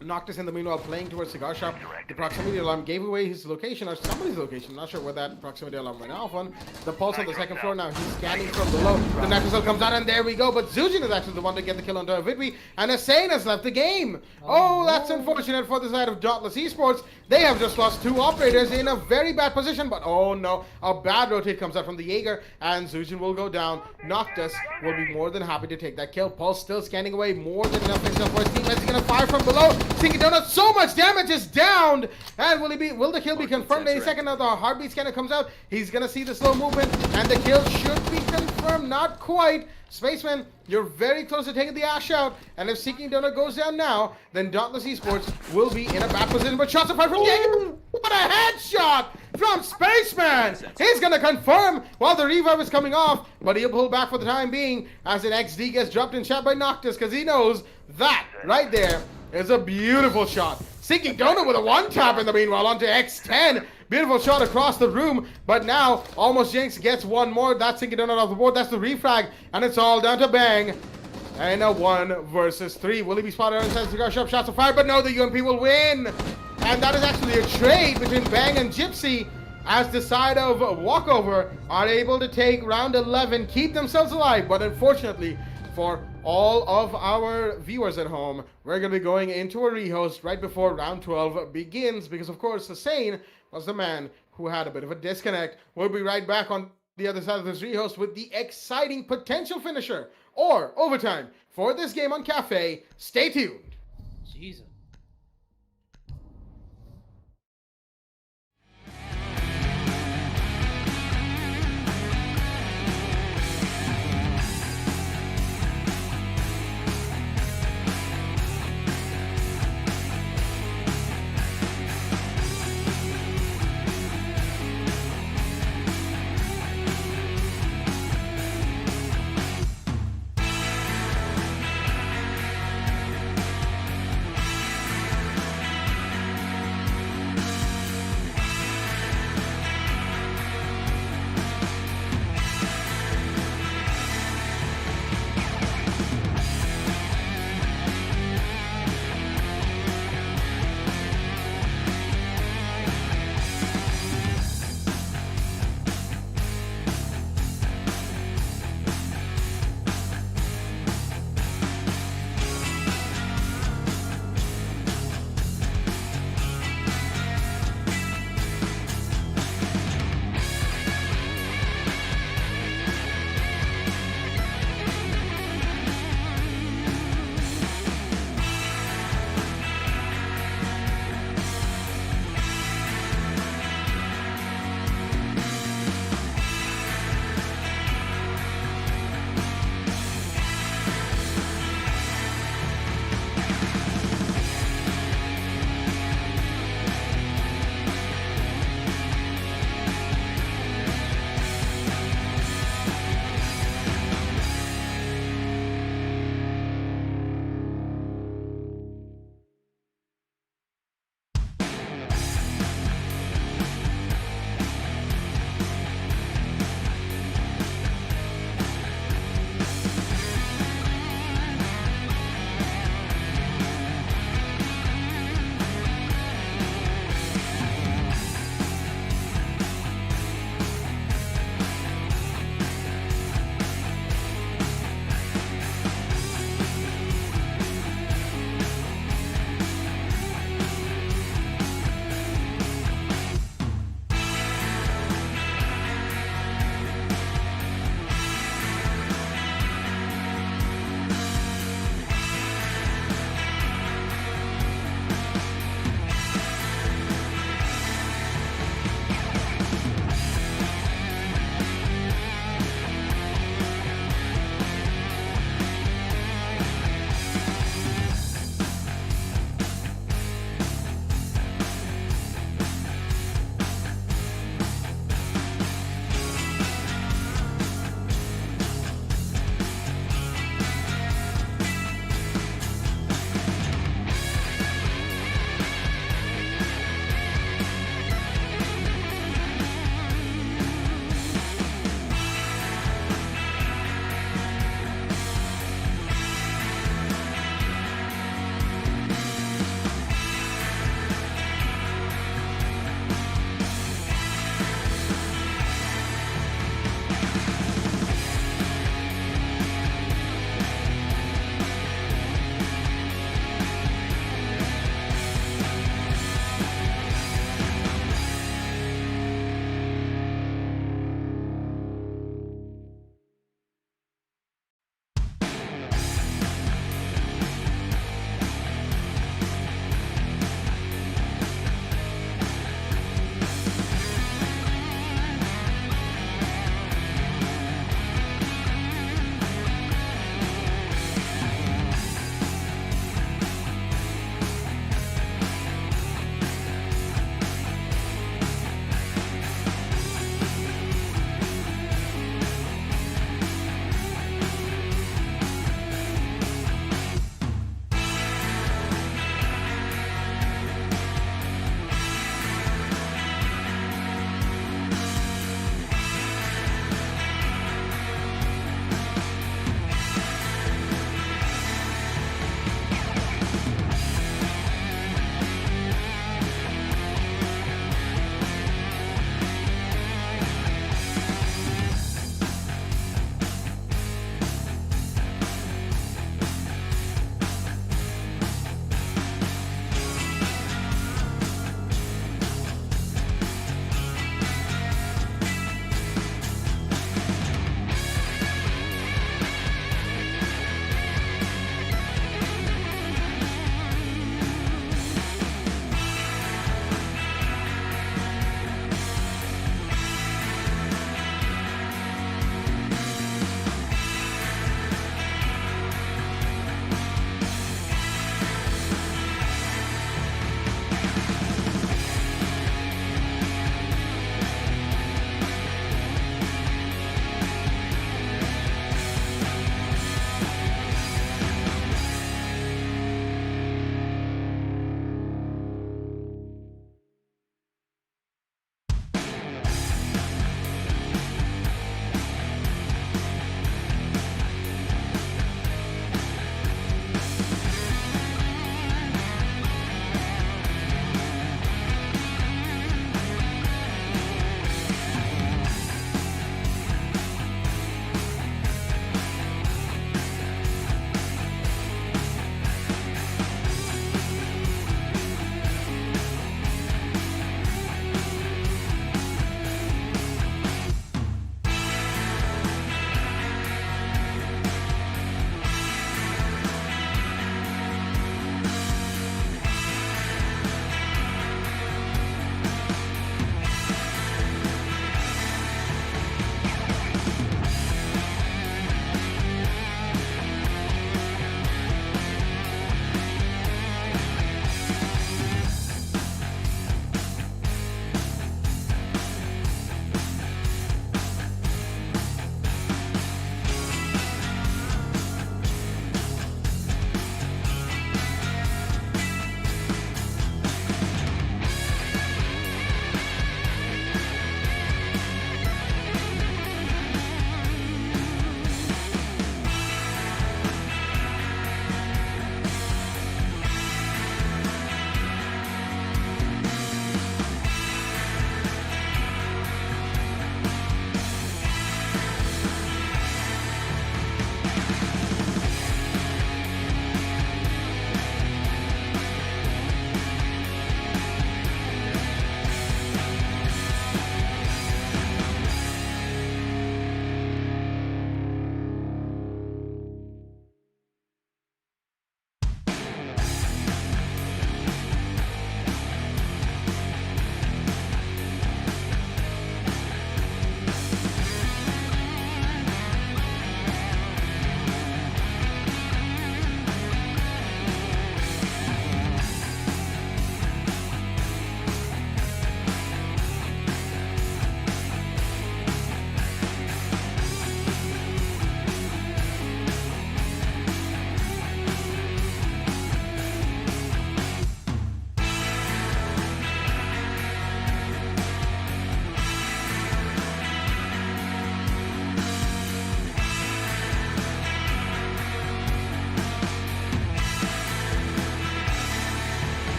Noctis, in the meanwhile, playing towards Cigar Shop. The proximity alarm gave away his location, or somebody's location. I'm not sure where that proximity alarm went off on. The Pulse on the second floor now. He's scanning from below. The Nexus comes out, and there we go. But Zujin is actually the one to get the kill onto Vidwi, and Hussein has left the game. Oh, that's unfortunate for the side of Dauntless Esports. They have just lost 2 operators in a very bad position, but oh no, a bad rotate comes out from the Jaeger, and Zujin will go down. Noctis will be more than happy to take that kill. Pulse still scanning away, more than enough himself for his teammates. He's going to fire from below. Sinking Donut, so much damage is downed, and will the kill be confirmed any second? Now the heartbeat scanner comes out. He's going to see the slow movement, and the kill should be confirmed. Not quite. Spaceman, you're very close to taking the Ash out, and if Seeking Donut goes down now, then Dauntless Esports will be in a bad position. But shots are fired from Jaeger. What a headshot from Spaceman! He's gonna confirm while the revive is coming off, but he'll pull back for the time being as an XD gets dropped in chat by Noctis, because he knows that right there is a beautiful shot. Sinking Donut with a one-tap in the meanwhile onto X10. Beautiful shot across the room, but now Almost Jinx gets one more. That's Sinking Donut off the board. That's the refrag, and it's all down to Bang. And a 1 versus 3. Will he be spotted on the cigar shop? Shots are fired, but no, the UMP will win. And that is actually a trade between Bang and Gypsy, as the side of Walkover are able to take round 11, keep themselves alive. But unfortunately, for all of our viewers at home, we're going to be going into a rehost right before round 12 begins, because of course Hussein was the man who had a bit of a disconnect. We'll be right back on the other side of this rehost with the exciting potential finisher or overtime for this game on Cafe. Stay tuned. Jesus.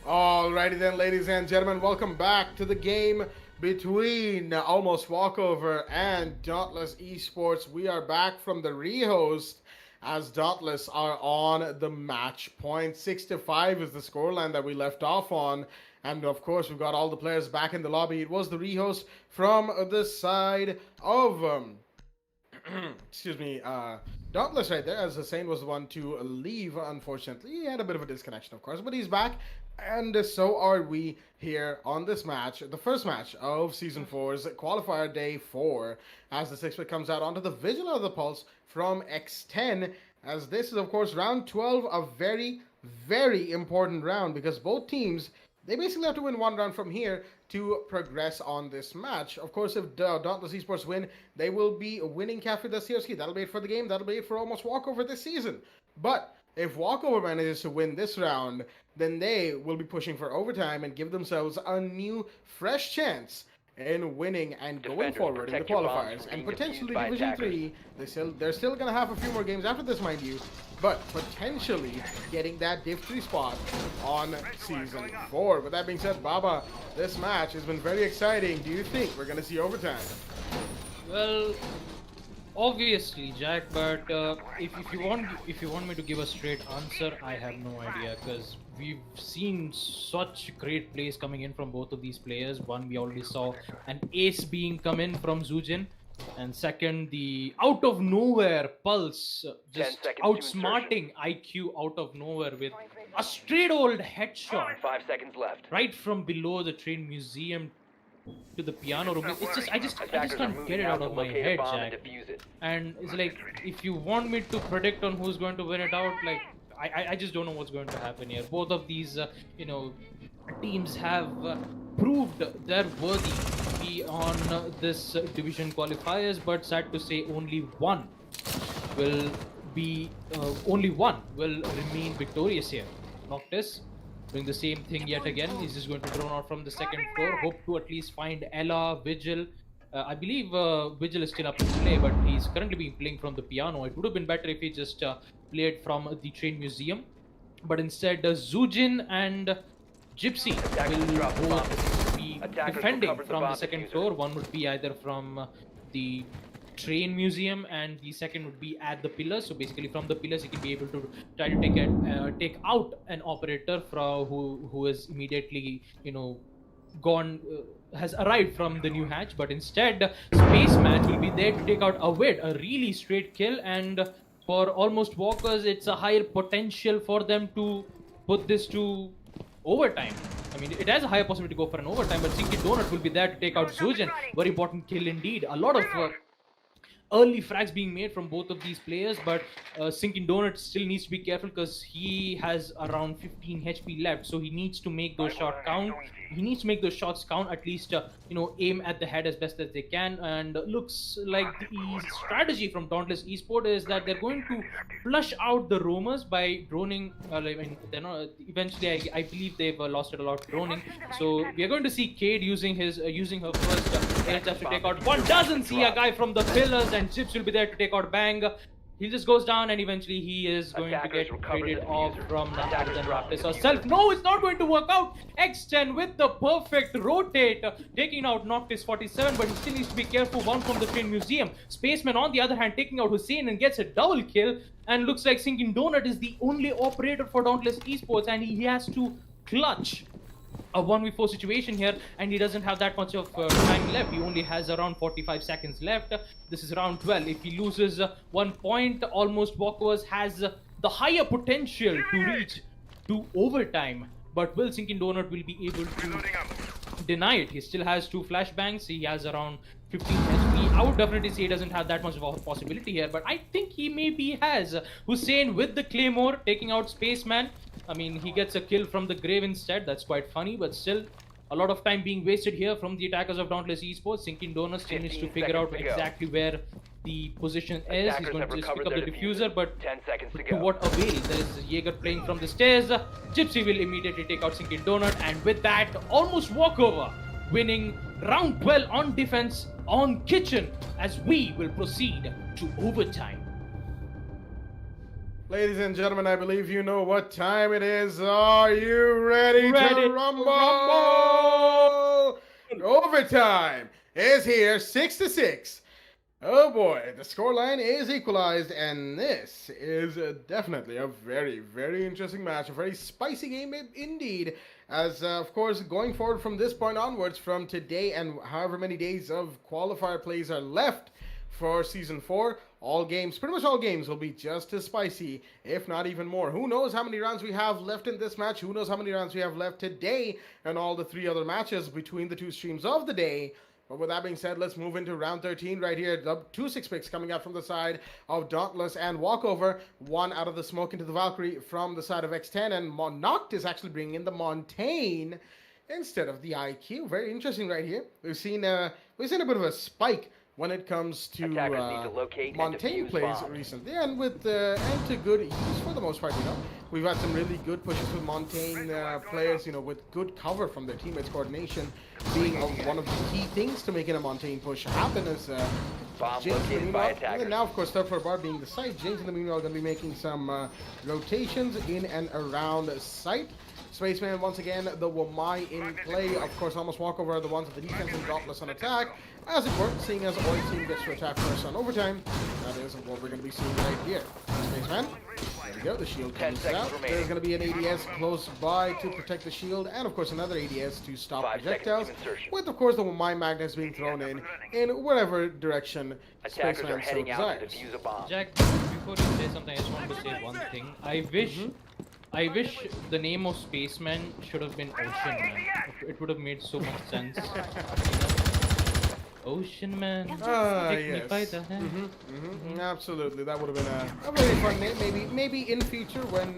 Alrighty then, ladies and gentlemen, welcome back to the game between Almost Walkover and Dauntless Esports. We are back from the rehost as Dauntless are on the match point. 6-5 is the scoreline that we left off on. And of course, we've got all the players back in the lobby. It was the rehost from the side of excuse me, Dauntless right there, as Hussein was the one to leave, unfortunately. He had a bit of a disconnection, of course, but he's back, and so are we here on this match, the first match of Season 4's Qualifier Day 4, as the 6-bit comes out onto the Vigil of the Pulse from X10, as this is, of course, round 12, a very, very important round, because both teams, they basically have to win one round from here to progress on this match. Of course, if Dauntless Esports win, they will be winning Cafe Dostoevsky. That'll be it for the game. That'll be it for Almost Walkover this season. But if Walkover manages to win this round, then they will be pushing for overtime and give themselves a new, fresh chance in winning and going Defenders, forward in the protect your bombs qualifiers from and being potentially defused by Division attackers. 3. They're still gonna have a few more games after this, mind you, but potentially getting that Div 3 spot on Season 4. With that being said, Baba, this match has been very exciting. Do you think we're gonna see overtime? Well, obviously, Jack. But if you want me to give a straight answer, I have no idea, because we've seen such great plays coming in from both of these players. One, we already saw an ace being come in from Zujin, and second, the out of nowhere Pulse just 10 seconds to outsmarting IQ out of nowhere with a straight old headshot 5 seconds left. right from below the train museum to the piano room. It's just I just Attackers are can't moving get it out out to of my locate a head, bomb and Jack. defuse it. And it's like, if you want me to predict on who's going to win it out, like I just don't know what's going to happen here. Both of these teams have proved they're worthy to be on this division qualifiers, but sad to say, will only one will remain victorious here. Noctis doing the same thing yet again. He's just going to drone out from the second floor. Hope to at least find Ella, Vigil. I believe Vigil is still up to play, but he's currently being playing from the piano. It would have been better if he just played from the train museum. But instead, Zujin and Gypsy will both be defending from the second floor. One would be either from the train museum, and the second would be at the pillars. So basically, from the pillars, he can be able to try to take out an operator from who is immediately gone, has arrived from the new hatch. But instead, Spaceman will be there to take out Awid, a really straight kill. And for Almost Walkers, it's a higher potential for them to put this to overtime. I mean, it has a higher possibility to go for an overtime, but Sinky Donut will be there to take out Zujin. Very important kill indeed. A lot of early frags being made from both of these players, but Sinking Donut still needs to be careful because he has around 15 HP left, so he needs to make those shots count. He needs to make those shots count, at least aim at the head as best as they can. And looks like the strategy from Dauntless Esports is that they're going to flush out the roamers by droning. I mean, they're not. Eventually, I believe they've lost it a lot droning. So we are going to see Cade using her first air to take out. One doesn't see a guy from the pillars, and Chips will be there to take out Bang. He just goes down, and eventually he is going to get traded off from Noctis herself. No, it's not going to work out. X10 with the perfect rotate, taking out Noctis 47, but he still needs to be careful. One from the train museum. Spaceman, on the other hand, taking out Hussein and gets a double kill. And looks like Sinking Donut is the only operator for Dauntless Esports, and he has to clutch a 1v4 situation here, and he doesn't have that much of time left. He only has around 45 seconds left. This is round 12. If he loses 1 point, Almost Walkovers has the higher potential to reach to overtime, but will Sinking Donut will be able to deny it. He still has 2 flashbangs. He has around 15 HP. I would definitely say he doesn't have that much of a possibility here, but I think he maybe has. Hussein with the Claymore taking out Spaceman. I mean, he gets a kill from the grave instead. That's quite funny, but still a lot of time being wasted here from the attackers of Dauntless Esports. Sinking Donut still needs to figure out exactly where the position is. He's going to just pick up the diffuser, but 10 seconds to to go. what avail? There is Jaeger playing from the stairs. Gypsy will immediately take out Sinking Donut, and with that, Almost Walkover winning round 12 on defense on Kitchen, as we will proceed to overtime. Ladies and gentlemen, I believe you know what time it is. Are you ready to rumble? Overtime is here, 6-6. Oh boy, the scoreline is equalized, and this is definitely a very, very interesting match. A very spicy game indeed. As, of course, going forward from this point onwards, from today and however many days of qualifier plays are left for Season 4, pretty much all games will be just as spicy, if not even more. Who knows how many rounds we have left in this match? Who knows how many rounds we have left today and all the 3 other matches between the 2 streams of the day? But with that being said, let's move into round 13 right here. 2 6 picks coming out from the side of Dauntless and Walkover. 1 out of the smoke into the Valkyrie from the side of X10, and Noct is actually bringing in the Montaigne instead of the IQ. Very interesting right here. We've seen a bit of a spike when it comes to Attackers need to locate and Montaigne defuse plays bombs. recently, and with and to good use for the most part, We've had some really good pushes with Montaigne players, you know, with good cover from their teammates' coordination being one of the key things to making a Montaigne push happen. As Bomb James in the located by meanwhile, attackers. and now of course third floor bar being the site. James in the meanwhile going to be making some rotations in and around site. Spaceman once again, the Wamai in play. Of course, almost walkover are the ones with the defense and dropless on attack. As it works, seeing as Oi team gets to attack first on overtime. That is what we're going to be seeing right here. Spaceman, there we go. The shield 10 comes seconds out. remaining. There's going to be an ADS close by to protect the shield, and of course another ADS to stop 5 projectiles. seconds to insertion. With of course the Wamai magnets being thrown in whatever direction Attackers Spaceman are so heading out to desires. defuse a bomb. Jack, before you say something, I just want to say one thing. I wish the name of Spaceman should have been Ocean Man. It would have made so much sense. Ocean Man, take me by the hand. Absolutely, that would have been a very fun name. Maybe in future when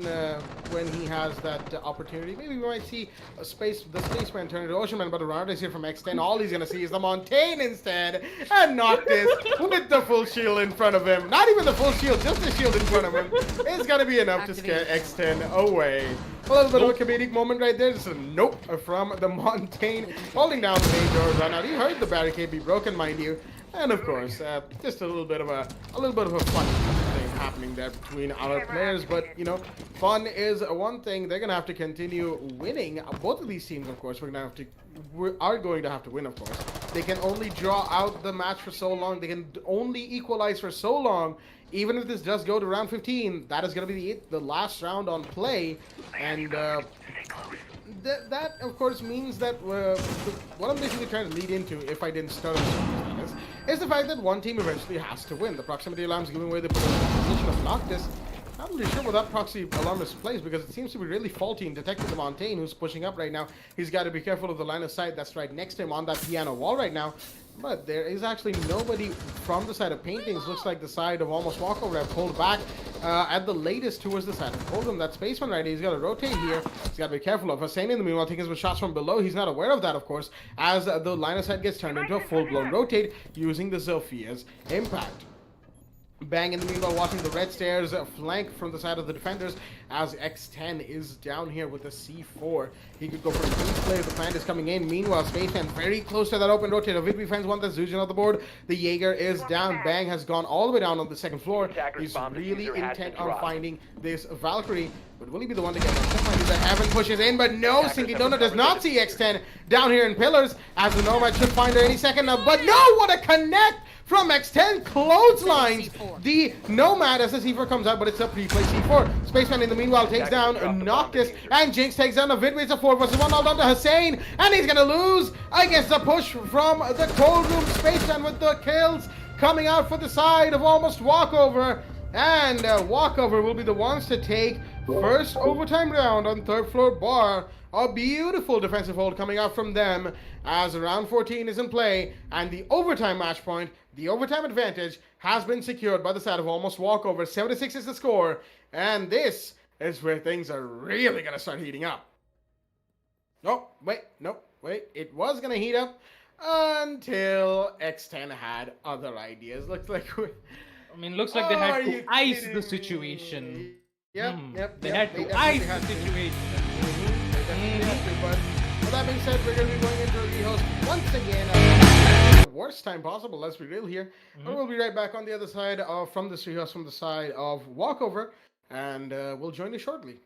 he has that opportunity, maybe we might see the Spaceman turn into Ocean Man. But around us here from X10, all he's gonna see is the Montaigne instead, and Noctis with the full shield in front of him. Not even the full shield, just the shield in front of him. It's gonna be enough to scare X10 away. A little bit of a comedic moment right there. Just a nope from the Montaigne holding down the main door run out. You heard the barricade be broken, mind you, and of course, just a little bit of a fun thing happening there between our players. But you know, fun is one thing. They're gonna have to continue winning. Both of these teams, of course, we are going to have to win. Of course, they can only draw out the match for so long. They can only equalize for so long. Even if this does go to round 15, that is going to be the last round on play, and that of course means that what I'm basically trying to lead into, if I didn't start on this, is the fact that one team eventually has to win. The proximity alarm is giving away the position of Noctis. Not really sure where that proxy alarm is placed because it seems to be really faulty in detecting the Montaigne who's pushing up right now. He's got to be careful of the line of sight that's right next to him on that piano wall right now. But there is actually nobody from the side of paintings. Looks like the side of almost walkover have pulled back at the latest towards the side of Hold'em. That Spaceman right here, he's got to rotate here. He's got to be careful of Hussein in the meanwhile taking some shots from below. He's not aware of that, of course, as the line of sight gets turned into a full-blown rotate using the Zophia's impact. Bang in the meanwhile watching the red stairs flank from the side of the defenders as X10 is down here with the C4. He could go for a huge play if the plant is coming in. Meanwhile, Spaceman very close to that open rotator. Vidby fans want the Zujin on the board. The Jaeger is down. Bang has gone all the way down on the second floor. He's really intent on finding this Valkyrie. But will he be the one to get it? The Heaven pushes in, but no, Sinky Donut does not see X10 down here in pillars as the Nomad should find her any second now. But no, what a connect from X10, clotheslines the Nomad as the C4 comes out, but it's a pre-play C4. Spaceman in the meanwhile takes down Noctis, and Jinx takes down a Vidway. It's a 4 versus 1 all down to Hussein, and he's gonna lose against the push from the cold room. Spaceman with the kills coming out for the side of almost walkover, and walkover will be the ones to take first overtime round on third floor bar. A beautiful defensive hold coming out from them as round 14 is in play, and the overtime match point, the overtime advantage, has been secured by the side of almost walkover. 76 is the score, and this is where things are really going to start heating up. Wait, it was going to heat up until X10 had other ideas. Looks like looks like they had to ice the situation. Yep. They had to ice the situation. But with that being said, we're going to be going into a rehost once again. Worst time possible, let's be real here. But we'll be right back on the other side from this rehost from the side of walkover, and we'll join you shortly.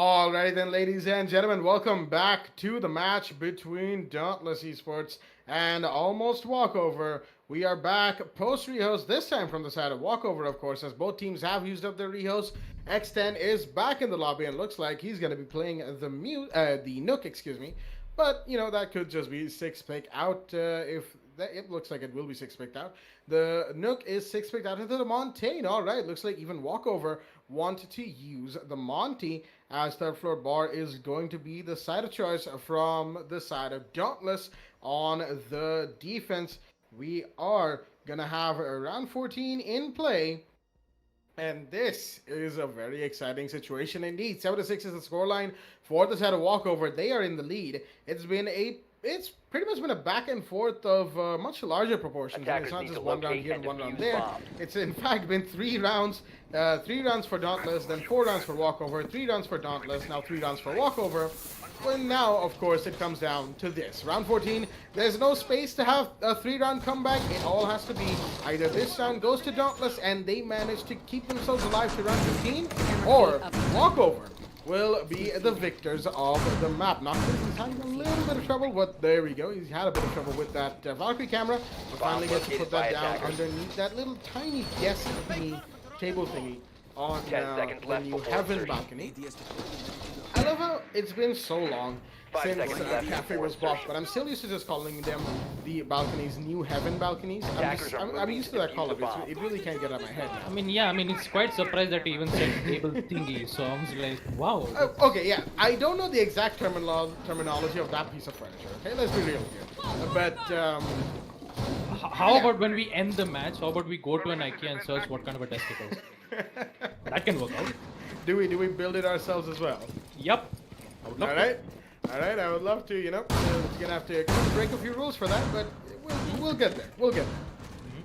Alrighty then, ladies and gentlemen, welcome back to the match between Dauntless Esports and Almost Walkover. We are back post-rehost, this time from the side of Walkover, of course, as both teams have used up their rehost. X10 is back in the lobby and looks like he's going to be playing the Nook, excuse me. But, you know, that could just be 6 pick out it looks like it will be 6 picked out. The Nook is 6 picked out into the Montaigne. All right, looks like even Walkover wanted to use the Monty, as third floor bar is going to be the side of choice from the side of Dauntless. On the defense, we are going to have round 14 in play. And this is a very exciting situation indeed. 7-6 is the scoreline for the side of Walkover. They are in the lead. It's pretty much been a back and forth of much larger proportions. It's not just one round here and one round there. It's in fact been 3 rounds. 3 rounds for Dauntless, then 4 rounds for Walkover, 3 rounds for Dauntless, now 3 rounds for Walkover. Well, now, of course, it comes down to this. Round 14, there's no space to have a 3-round comeback. It all has to be either this round goes to Dauntless and they manage to keep themselves alive to round 15, or Walkover will be the victors of the map. Noctis is having a little bit of trouble, but there we go. He's had a bit of trouble with that Valkyrie camera. We'll finally get to put that down underneath that little tiny guest thingy, table thingy on the new Heaven balcony. I love how it's been so long since Cafe was bought, but I'm still used to just calling them the balconies New Heaven balconies. I'm used to that call. It really can't get out of my head now. I mean, it's quite surprised that you even said table thingy, so I'm just like, wow. Okay, yeah, I don't know the exact terminology of that piece of furniture, okay? Let's be real here. But, how about when we end the match, how about we go to an IKEA and search what kind of a desk it is? That can work out. Do we build it ourselves as well? Yep. Alright, I would love to, you know. We're gonna have to break a few rules for that, but we'll get there. We'll get there.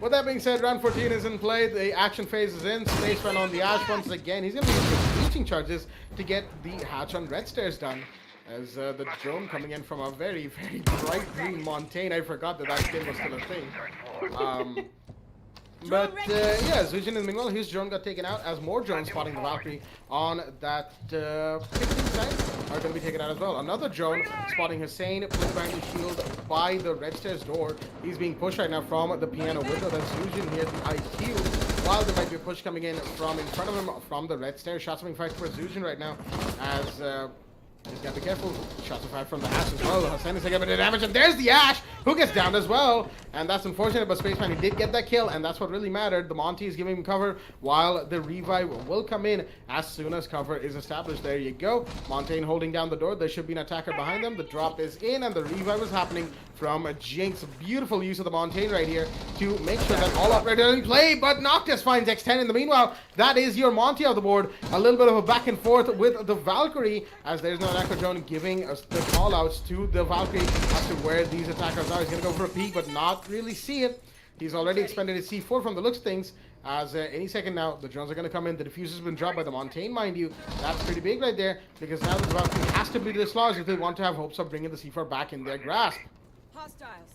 With that being said, round 14 is in play. The action phase is in. Space run on the Ash once again. He's gonna be using reaching charges to get the hatch on Red Stairs done. As the drone coming in from a very, very bright green Montaigne. I forgot that skin was still a thing. But yeah, Zujin and meanwhile, his drone got taken out as more drones spotting the Valkyrie on that 15 side are going to be taken out as well. Another drone spotting Hussein, put behind the shield by the Red Stairs door. He's being pushed right now from the piano window. That's Zujin here, the IQ. While there might be a push coming in from in front of him from the Red Stairs. Shots being fired for Zujin right now as... Just gotta be careful. Shots are fired from the Ash as well. Hussein is taking a bit of damage, and there's the Ash, who gets downed as well. And that's unfortunate, but Spaceman, he did get that kill, and that's what really mattered. The Monty is giving him cover, while the revive will come in as soon as cover is established. There you go. Montaigne holding down the door. There should be an attacker behind them. The drop is in, and the revive is happening from Jinx. Beautiful use of the Montaigne right here to make sure that all operators are in play, but Noctis finds X10 in the meanwhile. That is your Monty off the board. A little bit of a back and forth with the Valkyrie, as there's no attacker drone giving us the call outs to the Valkyrie as to where these attackers are. He's gonna go for a peek, but not really see it. He's already expended his C4 from the looks of things, as any second now, the drones are going to come in. The diffuser's been dropped by the Montaigne, mind you. That's pretty big right there, because now the Valkyrie has to be dislodged if they want to have hopes of bringing the C4 back in their grasp. Hostiles.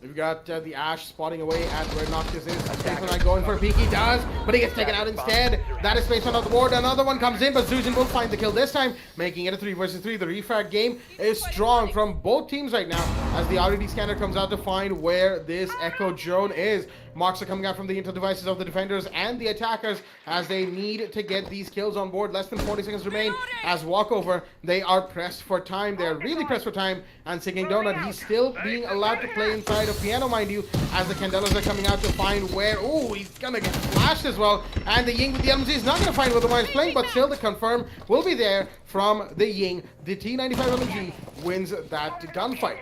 We've got the Ash spotting away at where Noctis is. Spaceman going for a peek. He does, but he gets taken out instead. That is Spaceman on the board. Another one comes in, but Zujin will find the kill this time, making it a 3 versus 3. The refrag game is strong from both teams right now, as the RED scanner comes out to find where this Echo drone is. Marks are coming out from the intel devices of the defenders and the attackers as they need to get these kills on board. Less than 40 seconds remain as Walkover. They are pressed for time. They're really pressed for time. And Singing Donut, he's still being allowed to play inside of piano, mind you, as the Candelas are coming out to find where... Oh, he's gonna get flashed as well. And the Ying with the LMG is not gonna find where the one is playing, but still the confirm will be there from the Ying. The T95 LMG wins that gunfight.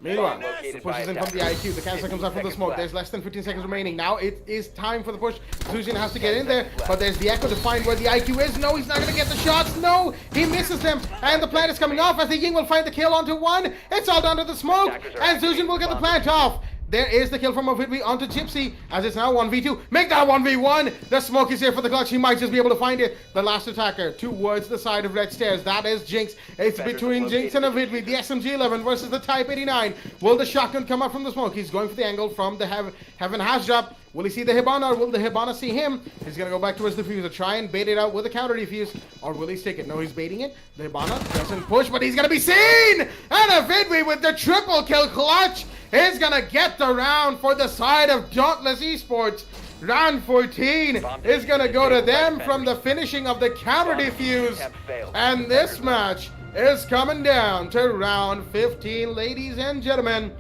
Meanwhile, the push is in from the IQ. The cancer comes out from the smoke. There's less than 15 seconds remaining. Now it is time for the push. Zujin has to get in there, but there's the Echo to find where the IQ is. No, he's not going to get the shots. No, he misses them. And the plant is coming off as the Ying will find the kill onto one. It's all down to the smoke, and Zujin will get the plant off. There is the kill from Ovidvi onto Gypsy, as it's now 1v2. Make that 1v1! The smoke is here for the clutch. He might just be able to find it. The last attacker towards the side of Red Stairs. That is Jinx. It's between Jinx and Ovidvi. The SMG-11 versus the Type 89. Will the shotgun come up from the smoke? He's going for the angle from the Heaven Hash Drop. Will he see the Hibana or will the Hibana see him? He's going to go back towards the Fuser, try and bait it out with a counter defuse, or will he stick it? No, he's baiting it. The Hibana doesn't push, but he's going to be seen! And a Vidwi with the triple kill clutch is going to get the round for the side of Dauntless Esports. Round 14 is going to go to them from the finishing of the counter defuse. And this match is coming down to round 15, ladies and gentlemen.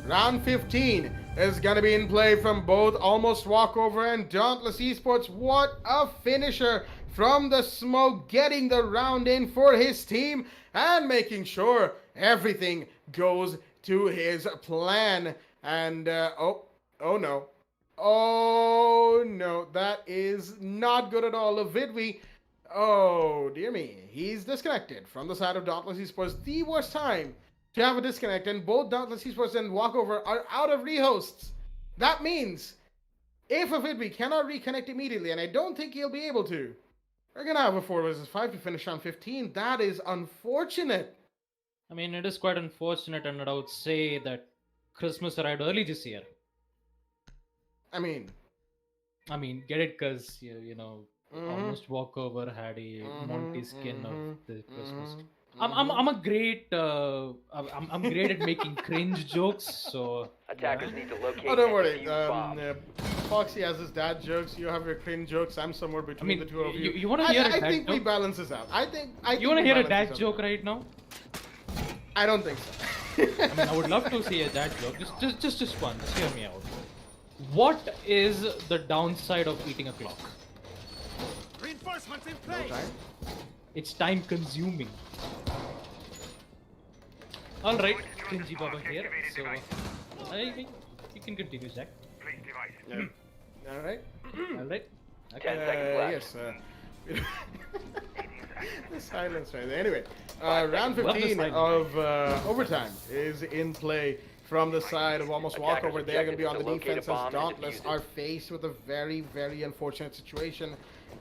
Round 15 is going to be in play from both Almost Walkover and Dauntless Esports. What a finisher from the smoke, getting the round in for his team and making sure everything goes to his plan. And, oh no. Oh no, that is not good at all. Vidwi, oh dear me, he's disconnected from the side of Dauntless Esports. The worst time to have a disconnect, and both Dauntless Esports and Walkover are out of rehosts. That means if a Vidwi cannot reconnect immediately, and I don't think he'll be able to, we're gonna have a 4 versus 5 to finish on 15. That is unfortunate. I mean, it is quite unfortunate, and I would say that Christmas arrived early this year. I mean, get it, because you know, Almost Walkover had a Monty skin of the Christmas. I'm a great I'm great at making cringe jokes. So Attackers need to locate. oh, don't and worry. defuse bombs. Foxy has his dad jokes. You have your cringe jokes. I'm somewhere between the two of you. You want to hear a dad I think joke? we balance this out. I think You want to we hear a balance dad this joke out. right now? I don't think so. I mean, I would love to see a dad joke. Just one. Just hear me out. What is the downside of eating a clock? Reinforcements in place. It's time consuming. Alright, Cringy Baba here. So, you can continue, Zach. Yeah. All right. Alright. 10 seconds left. Yes. The silence right there. Anyway, 5 round seconds. 15 of overtime is in play from the side of Almost Attackers' Walkover. They're going to be on the objective is to defense locate a as bomb and Dauntless defuse it. are faced with a very, very unfortunate situation.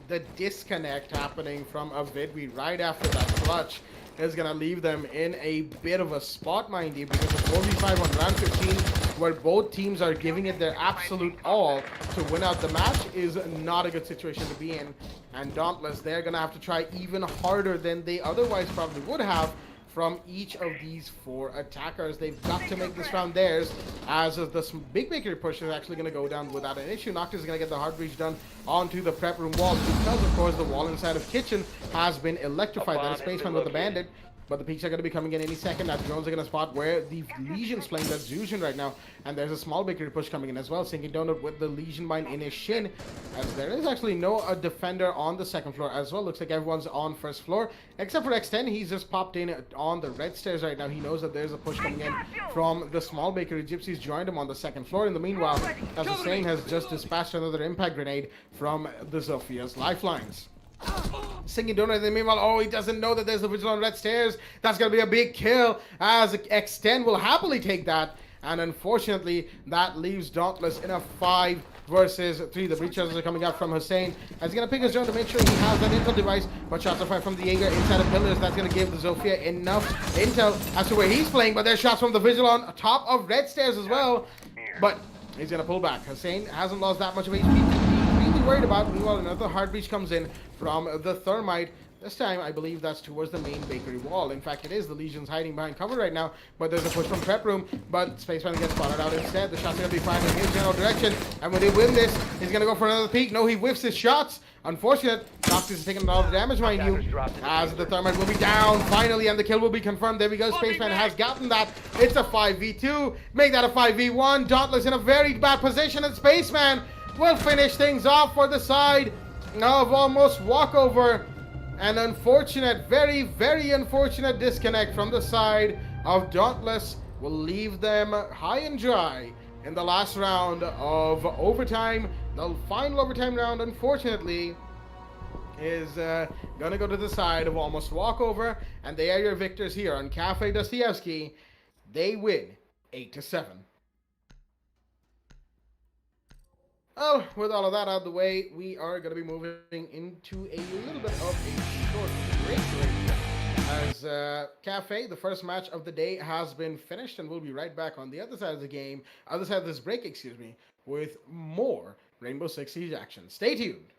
The disconnect happening from a Vidwi right after that clutch is going to leave them in a bit of a spot, mind you, because the 4v5 on round 15, where both teams are giving it their absolute all to win out the match, is not a good situation to be in. And Dauntless, they're going to have to try even harder than they otherwise probably would have from each of these 4 attackers. They've got to make this round theirs, as the big bakery push is actually going to go down without an issue. Noctis is going to get the hard breach done onto the prep room wall, because of course the wall inside of kitchen has been electrified. That is Spaceman with the bandit. But the peaks are going to be coming in any second. Now drones are going to spot where the Legion's playing. That's Zuzian right now. And there's a small bakery push coming in as well. Sinking Donut with the Legion mine in his shin. As there is actually no defender on the second floor as well. Looks like everyone's on first floor. Except for X10. He's just popped in on the red stairs right now. He knows that there's a push coming in from the small bakery. Gypsies joined him on the second floor. In the meanwhile, as Hussein has just dispatched another impact grenade from the Zophia's lifelines. Singing Donut in the meanwhile, oh, he doesn't know that there's a vigil on red stairs. That's going to be a big kill, as X10 will happily take that. And unfortunately, that leaves Dauntless in a 5 versus 3. The breachers are coming out from Hussein, as he's going to pick his drone to make sure he has that intel device. But shots are fired from the Jaeger inside of pillars. That's going to give the Zofia enough intel as to where he's playing. But there's shots from the vigil on top of red stairs as well. But he's going to pull back. Hussein hasn't lost that much of HP. Worried about. Meanwhile, another hard breach comes in from the Thermite. This time, I believe that's towards the main bakery wall. In fact, it is. The Legion's hiding behind cover right now, but there's a push from prep room. But Spaceman gets spotted out instead. The shots are going to be fired in his general direction, and when they win this, he's going to go for another peek. No, he whiffs his shots. Unfortunate. Noctis is taking all the damage, mind you, as the Thermite will be down finally, and the kill will be confirmed. There we go. Spaceman has gotten that. It's a 5v2. Make that a 5v1. Dauntless in a very bad position, and Spaceman will finish things off for the side of Almost Walkover. An unfortunate, very, very unfortunate disconnect from the side of Dauntless will leave them high and dry in the last round of overtime. The final overtime round, unfortunately, is going to go to the side of Almost Walkover, and they are your victors here on Cafe Dostoevsky. They win 8-7. Well, with all of that out of the way, we are going to be moving into a little bit of a short break right here. As Cafe, the first match of the day, has been finished, and we'll be right back on the other side of the game, other side of this break, excuse me, with more Rainbow Six Siege action. Stay tuned.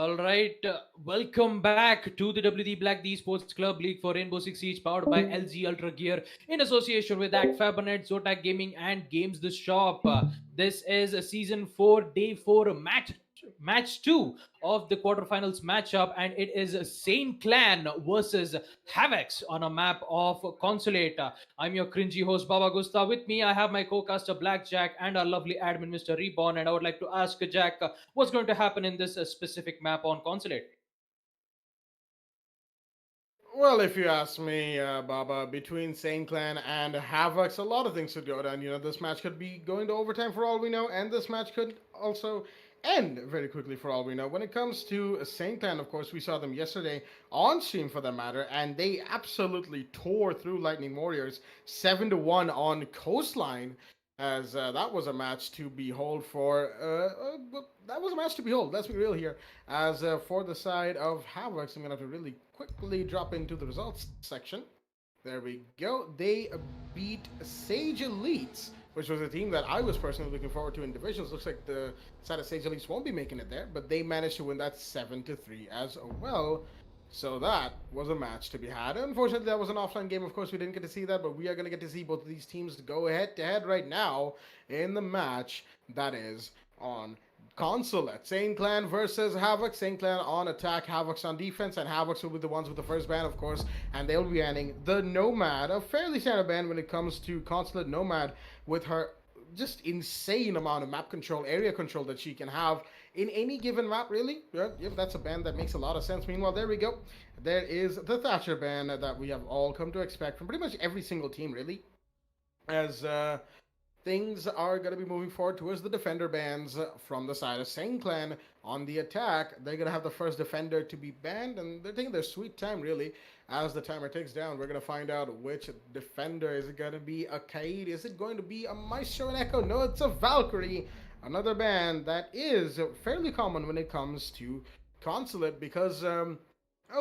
All right, welcome back to the WD Black the Esports Club League for Rainbow Six Siege, powered by LG Ultragear in association with Fibernet, Zotac Gaming, and Games the Shop. This is a season 4, day 4 match 2 of the quarterfinals matchup, and it is Sane Clan versus Havocs on a map of Consulate. I'm your cringy host Baba Gusta. With me, I have my co-caster Blackjack and our lovely admin Mr. Reborn. And I would like to ask Jack, what's going to happen in this specific map on Consulate? Well, if you ask me, Baba, between Sane Clan and Havocs, a lot of things could go down. This match could be going to overtime for all we know, and this match could also end very quickly for all we know. When it comes to Sane Clan, of course, we saw them yesterday on stream for that matter, and they absolutely tore through Lightning Warriors 7-1 on Coastline. As that was a match to behold for, that was a match to behold, let's be real here. As for the side of Havocs, I'm going to have to really quickly drop into the results section. There we go. They beat Sage Elites, which was a team that I was personally looking forward to in divisions. Looks like the side of Sage Elites won't be making it there, but they managed to win that 7-3 as well. So that was a match to be had. Unfortunately, that was an offline game. Of course, we didn't get to see that, but we are going to get to see both of these teams go head-to-head right now in the match that is on Consulate. Sane Clan versus Havoc. Sane Clan on attack, Havocs on defense, and Havocs will be the ones with the first ban, of course, and they'll be banning the Nomad, a fairly standard ban when it comes to Consulate. Nomad with her just insane amount of map control, area control that she can have in any given map, really. Yep, that's a ban that makes a lot of sense. Meanwhile, there we go. There is the Thatcher ban that we have all come to expect from pretty much every single team, really. As things are going to be moving forward towards the Defender bans from the side of Sane Clan. On the attack, they're going to have the first Defender to be banned, and they're taking their sweet time, really. As the timer ticks down, we're going to find out which Defender. Is it going to be a Kaid? Is it going to be a Maestro and Echo? No, it's a Valkyrie. Another ban that is fairly common when it comes to Consulate because of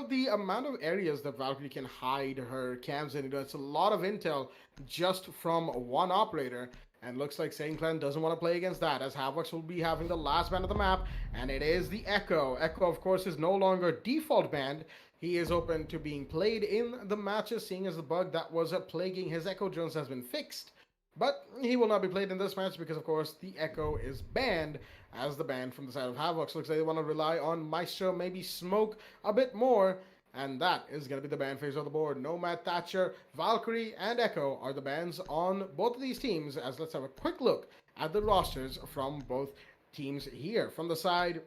the amount of areas that Valkyrie can hide her cams in. It's a lot of intel just from one operator. And looks like Sane Clan doesn't want to play against that, as Havocs will be having the last ban of the map, and it is the Echo. Echo, of course, is no longer default banned. He is open to being played in the matches, seeing as the bug that was plaguing his Echo drones has been fixed. But he will not be played in this match because, of course, the Echo is banned as the ban from the side of Havocs. Looks like they want to rely on Maestro, maybe Smoke a bit more. And that is going to be the ban phase of the board. Nomad, Thatcher, Valkyrie, and Echo are the bans on both of these teams. As let's have a quick look at the rosters from both teams here. From the side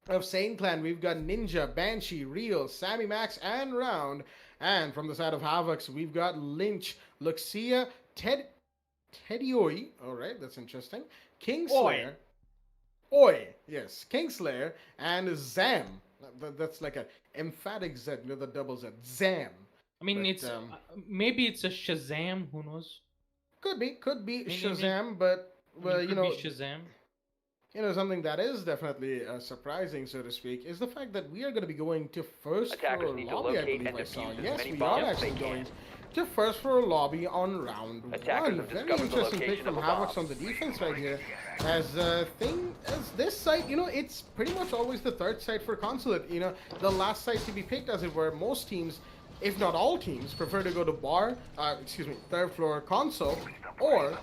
of Sane Clan, we've got Ninja, Banshee, Real, Sammy Max, and Round. And from the side of Havocs, we've got Lynch, Luxia, Tedioi. All right, that's interesting. Kingslayer. Oi. Yes, Kingslayer, and Zam. That's like an emphatic Z, the double Z. Zam. I mean, it's maybe it's a Shazam. Who knows? Could be Shazam, but well, Shazam. Something that is definitely surprising, so to speak, is the fact that we are going to be going to first Attackers floor need to lobby. I locate believe and I saw. defuse as Yes, many we bombs are as they actually can. going to first floor lobby on round Attackers one. have Very discovered the interesting pick location from of a Havocs bomb. on the defense right here. As this site, it's pretty much always the third site for Consulate. The last site to be picked, as it were. Most teams, if not all teams, prefer to go to third floor console or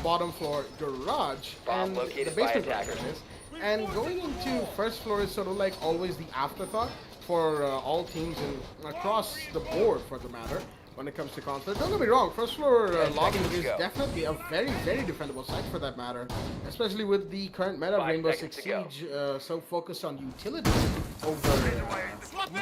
bottom floor garage. Bomb And located the by basement attackers. is. And going into first floor is sort of like always the afterthought for all teams across the board, for the matter, when it comes to Consulate. Don't get me wrong, first floor lobby is definitely a very, very defendable site for that matter, especially with the current meta of 5 Rainbow seconds Six to go. Siege, so focused on utility over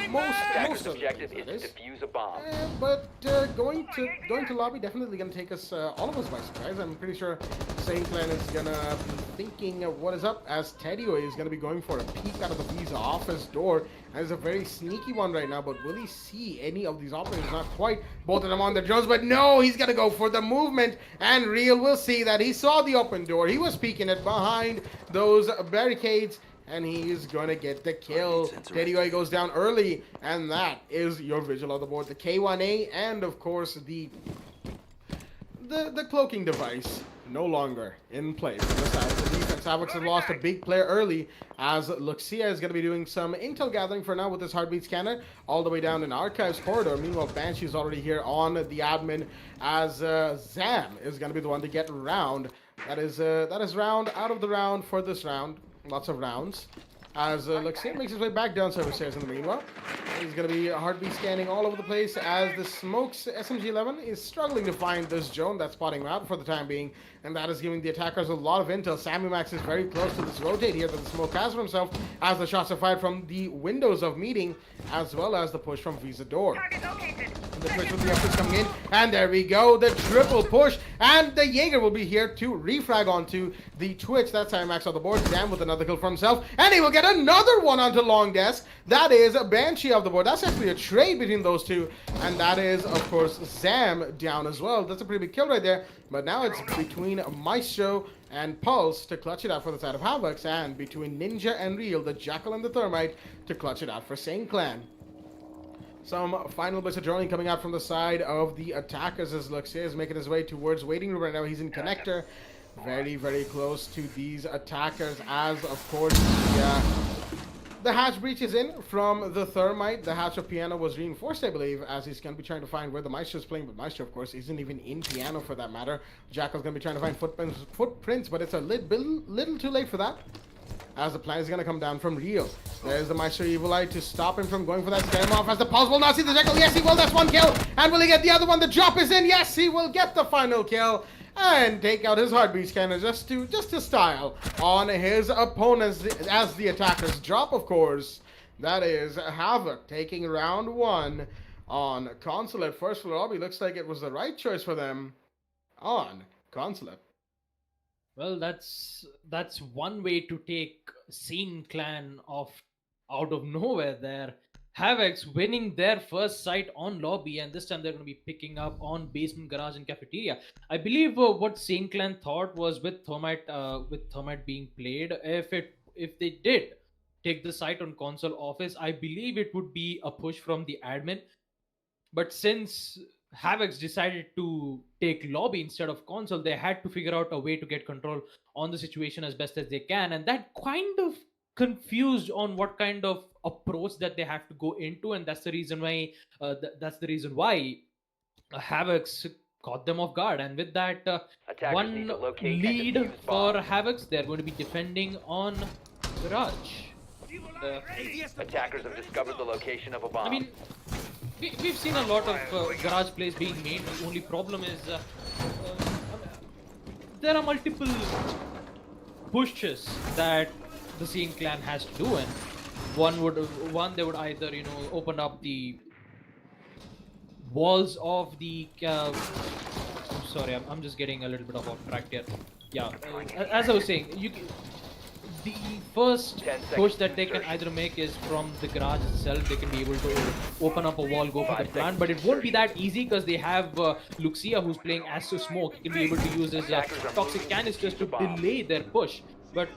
most Attackers' of the objective games, is that to defuse a bomb. but going to lobby definitely gonna take us all of us by surprise. I'm pretty sure Sane Clan is gonna be thinking of what is up, as Tedioi is gonna be going for a peek out of the Visa office door. And it's a very sneaky one right now, but will he see any of these operators? Not quite. Both of them on the drones, but no, he's gonna go for the movement. And Real will see that he saw the open door. He was peeking it behind those barricades. And he's gonna get the kill. Tedioi goes down early, and that is your visual on the board. The K1A, and of course the cloaking device no longer in place on the side of the defense. Sports. Havoc has lost a big player early, as Luxia is going to be doing some intel gathering for now with his heartbeat scanner all the way down in Archives corridor. Meanwhile, Banshee is already here on the admin, as Zam is going to be the one to get round. That is round out of the round for this round. Lots of rounds. As Luxia makes his way back down service stairs in the meanwhile. He's going to be heartbeat scanning all over the place as the Smokes SMG-11 is struggling to find this Joan that's spotting him out for the time being, and that is giving the attackers a lot of intel. Sammy Max is very close to this rotate here that the Smoke has for himself, as the shots are fired from the windows of meeting, as well as the push from Visa Door. The push with the efforts coming in, and there we go, the triple push, and the Jaeger will be here to refrag onto the Twitch. That's Sammy Max on the board. Zam with another kill for himself, and he will get another one onto Long Desk. That is a Banshee of the board. That's actually a trade between those two, and that is, of course, Zam down as well. That's a pretty big kill right there, but now it's between Maestro and Pulse to clutch it out for the side of Havoc, and between Ninja and Real, the Jackal and the Thermite, to clutch it out for Sane Clan. Some final bits of droning coming out from the side of the attackers as Luxia is making his way towards waiting room right now. He's in connector, very, very close to these attackers, as, of course, the hatch breach is in from the Thermite. The hatch of Piano was reinforced, I believe, as he's going to be trying to find where the Maestro is playing. But Maestro, of course, isn't even in Piano for that matter. Jackal's going to be trying to find footprints, but it's a little too late for that, as the plan is going to come down from Rio. There's the Maestro Evil Eye to stop him from going for that scare him off, as the Pulse will not see the Jackal. Yes, he will. That's one kill. And will he get the other one? The drop is in. Yes, he will get the final kill and take out his heartbeat scanner just to style on his opponents as the attackers drop, of course. That is Havoc taking round one on Consulate. First floor lobby. Looks like it was the right choice for them on Consulate. Well, that's one way to take Sane Clan out of nowhere there. Havoc's winning their first site on lobby, and this time they're going to be picking up on basement, garage, and cafeteria. I believe what Sane Clan thought was with Thermite being played, if they did take the site on console office, I believe it would be a push from the admin. But since Havoc's decided to take lobby instead of console, they had to figure out a way to get control on the situation as best as they can, and that kind of confused on what kind of approach that they have to go into, and that's the reason why Havoc's caught them off guard. And with that, one lead for Havoc's, they're going to be defending on Garage. Attackers have discovered the location of a bomb. I mean, we've seen a lot of garage plays being made. The only problem is there are multiple pushes that the Sane Clan has to do, and one they would either open up the walls of the sorry, I'm just getting a little bit off track here. Yeah, as I was saying, the first push that they can either make is from the garage itself. They can be able to open up a wall, go for the plant, but it won't be that easy because they have Luxia who's playing as to Smoke. He can be able to use his toxic canisters to delay their push. But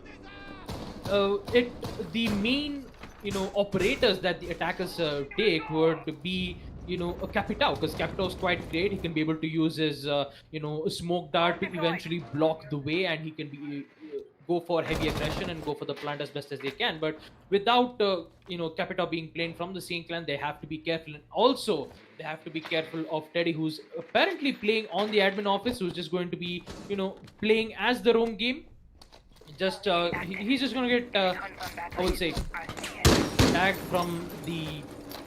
the main operators that the attackers take would be Capitao, because Capitao is quite great. He can be able to use his smoke dart to eventually block the way, and he can be go for heavy aggression and go for the plant as best as they can. But without Capitao being played from the Sane Clan, they have to be careful, and also they have to be careful of Teddy, who's apparently playing on the admin office, who's just going to be playing as the roam game. Just he's just gonna get I would say tagged from the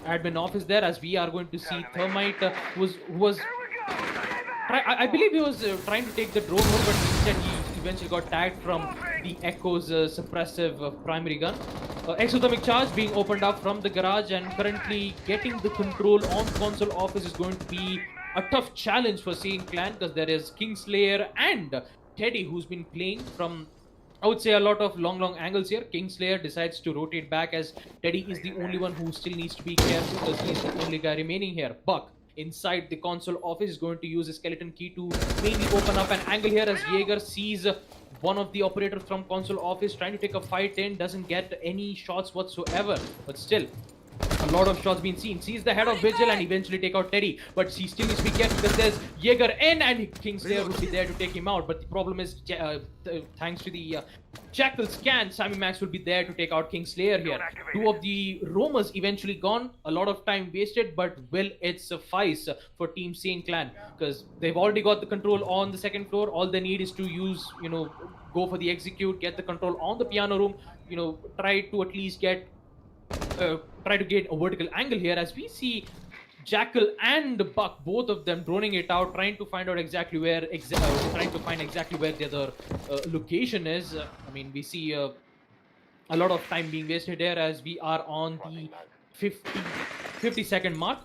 admin office there, as we are going to see Thermite I believe he was trying to take the drone mode, but instead he eventually got tagged from the Echo's suppressive primary gun. Exothermic charge being opened up from the garage, and currently getting the control on console office is going to be a tough challenge for Sane Clan, because there is Kingslayer and Teddy who's been playing from, I would say, a lot of long angles here. Kingslayer decides to rotate back, as Teddy is the only one who still needs to be careful because he's the only guy remaining here. Buck, inside the console office, is going to use a skeleton key to mainly open up an angle here, as Jaeger sees one of the operators from console office trying to take a fight in, doesn't get any shots whatsoever, but still a lot of shots being seen. Sees the head of Vigil and eventually take out Teddy. But he still needs to be careful because there's Jaeger in and Kingslayer would be there to take him out. But the problem is, thanks to the Jackal scan, Sammy Max will be there to take out Kingslayer here. Two of the roamers eventually gone. A lot of time wasted, but will it suffice for Team Sane Clan? Because they've already got the control on the second floor. All they need is to use, go for the execute, get the control on the piano room, try to at least get try to get a vertical angle here, as we see Jackal and Buck, both of them droning it out, trying to find out exactly where the other location is. I mean, we see a lot of time being wasted here as we are on the 50-second mark,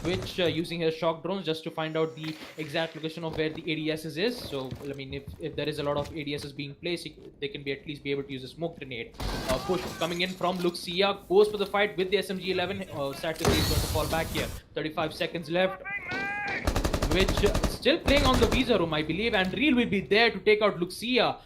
which using his shock drones just to find out the exact location of where the ADSs is. So, I mean, if there is a lot of ADSs being placed, they can at least be able to use a smoke grenade. Push coming in from Luxia, goes for the fight with the SMG-11. Sad to see he's going to fall back here. 35 seconds left, which still playing on the Visa room, I believe, and Real will be there to take out Luxia.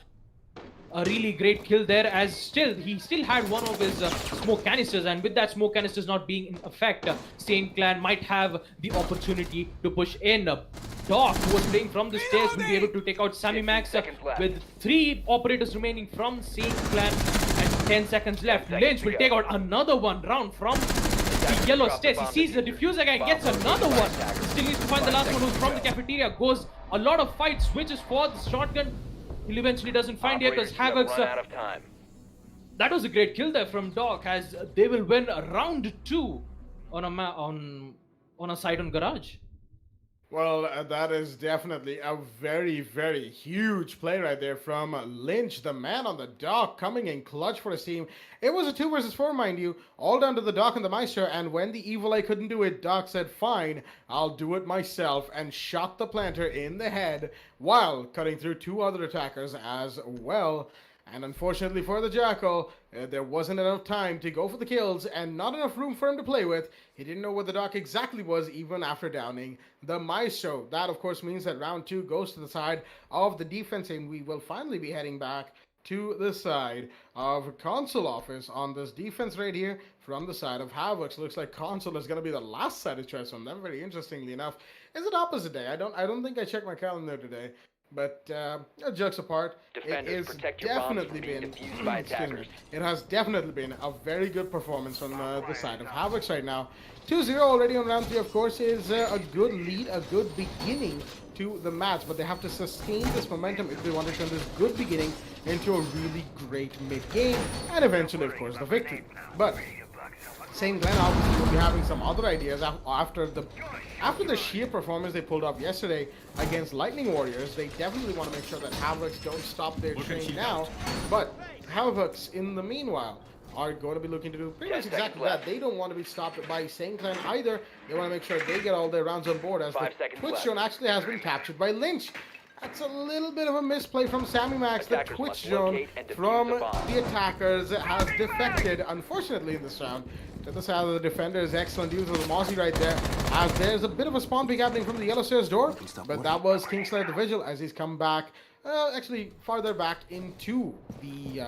A really great kill there, as he still had one of his smoke canisters, and with that smoke canisters not being in effect, Sane Clan might have the opportunity to push in. Doc, who was playing from the stairs, will be able to take out Sammy Max with 3 operators remaining from Sane Clan and 10 seconds left. Lynch will take out another one round from the yellow stairs. He sees the diffuser guy, gets another one. Still needs to find the last one who's from the cafeteria. Goes a lot of fights, switches for the shotgun. He eventually doesn't find it because Havoc's... That was a great kill there from Doc, as they will win round 2 on a side on Garage. Well, that is definitely a very, very huge play right there from Lynch, the man on the dock, coming in clutch for his team. It was a 2 versus 4, mind you, all down to the Doc and the Maestro, and when the Evil Eye couldn't do it, Doc said, fine, I'll do it myself, and shot the planter in the head while cutting through 2 other attackers as well. And unfortunately for the Jackal, there wasn't enough time to go for the kills and not enough room for him to play with. He didn't know where the Doc exactly was even after downing the Maestro. That, of course, means that round 2 goes to the side of the defense, and we will finally be heading back to the side of Console Office on this defense right here from the side of Havoc. Looks like Console is going to be the last side of choice from them. Very interestingly enough, it's an opposite day. I don't think I checked my calendar today. But jokes apart, it has definitely been it has definitely been a very good performance from the side of Havoc right now. 2-0 already on round 3, of course, is a good lead, a good beginning to the match, but they have to sustain this momentum if they want to turn this good beginning into a really great mid-game and eventually, of course, the victory. But Sane Clan obviously will be having some other ideas after the sheer performance they pulled off yesterday against Lightning Warriors. They definitely want to make sure that Havocs don't stop their train now, but Havocs in the meanwhile are going to be looking to do pretty much exactly that. They don't want to be stopped by Sane Clan either. They want to make sure they get all their rounds on board, as the Twitch zone actually has been captured by Lynch. That's a little bit of a misplay from Sammy Max. The Twitch zone from the attackers has defected, unfortunately, in this round. To the side of the defenders, excellent use of the Mozzie right there, as there's a bit of a spawn peek happening from the yellow stairs door, but that was Kingslayer the Vigil as he's come back, actually farther back into the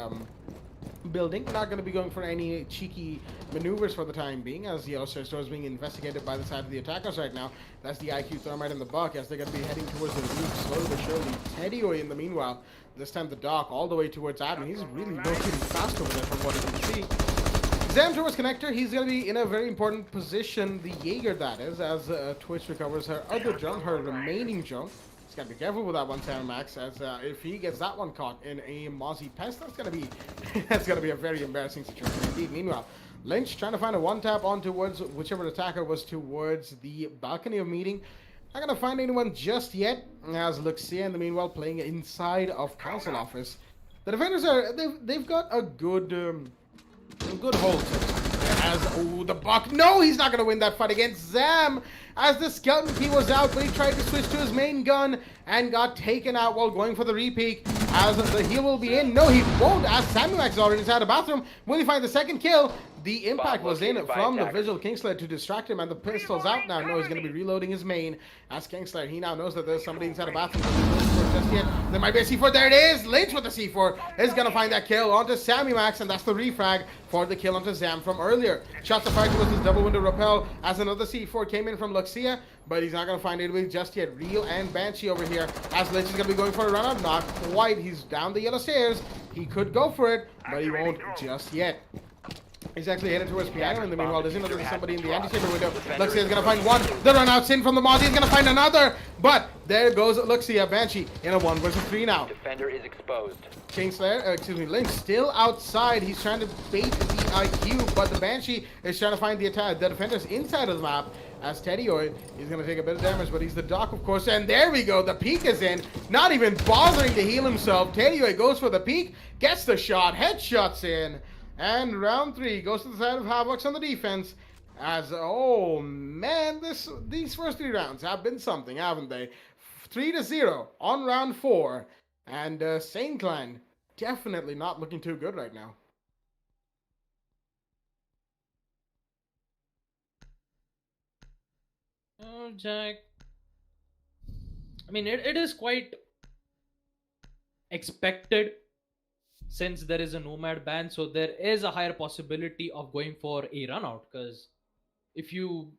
building. Not going to be going for any cheeky maneuvers for the time being, as the yellow stairs door is being investigated by the side of the attackers right now. That's the IQ Thermite and the Buck, as they're going to be heading towards the roof slowly but surely. Teddy away in the meanwhile, this time the Doc all the way towards Admin. He's really rotating fast over there from what you can see. Zam towards Connector, he's going to be in a very important position, the Jaeger that is, as Twitch recovers her other jump, her remaining jump. He's got to be careful with that one, Sam Max, as if he gets that one caught in a Mozzie Pest, that's going to be a very embarrassing situation indeed. Meanwhile, Lynch trying to find a one-tap on towards whichever attacker was towards the balcony of meeting. Not going to find anyone just yet, as Luxia in the meanwhile playing inside of Council Office. The defenders they've got a good hold. As the Buck, no, he's not going to win that fight against Zam, as the skeleton key was out, but he tried to switch to his main gun and got taken out while going for the repeat, as the heal will be in. No, he won't, as Samuel is already inside the bathroom. Will he find the second kill? The impact was in located by from the attackers. visual Kingslayer to distract him, and the pistol's out now. No, he's going to be reloading his main. As Kingslayer, he now knows that there's somebody inside a bathroom. Just yet. There might be a C4. There it is. Lynch with the C4 is going to find that kill onto Sammy Max, and that's the refrag for the kill onto Zam from earlier. Shots fired towards his double window rappel as another C4 came in from Luxia, but he's not going to find it just yet. Real and Banshee over here as Lynch is going to be going for a run out. Not quite. He's down the yellow stairs. He could go for it, but he won't just yet. He's actually headed towards Piano in the meanwhile. Does he know there's somebody in the anti-chamber window? Luxia is going to find one. The run out's in from the Mozzie. He's going to find another. But there goes Luxia. Banshee in a 1 versus 3 now. Defender is exposed. Lynch still outside. He's trying to bait the IQ, but the Banshee is trying to find the defenders inside of the map. As Teddyoid, he's going to take a bit of damage, but he's the Doc, of course. And there we go. The peek is in. Not even bothering to heal himself. Teddyoid goes for the peek, gets the shot, headshots in. And round 3 goes to the side of Havocs on the defense. As, oh man, these first 3 rounds have been something, haven't they? 3-0 on round 4. And Sane Clan definitely not looking too good right now. Oh, Jack. I mean, it is quite expected since there is a Nomad ban, so there is a higher possibility of going for a run out, because if you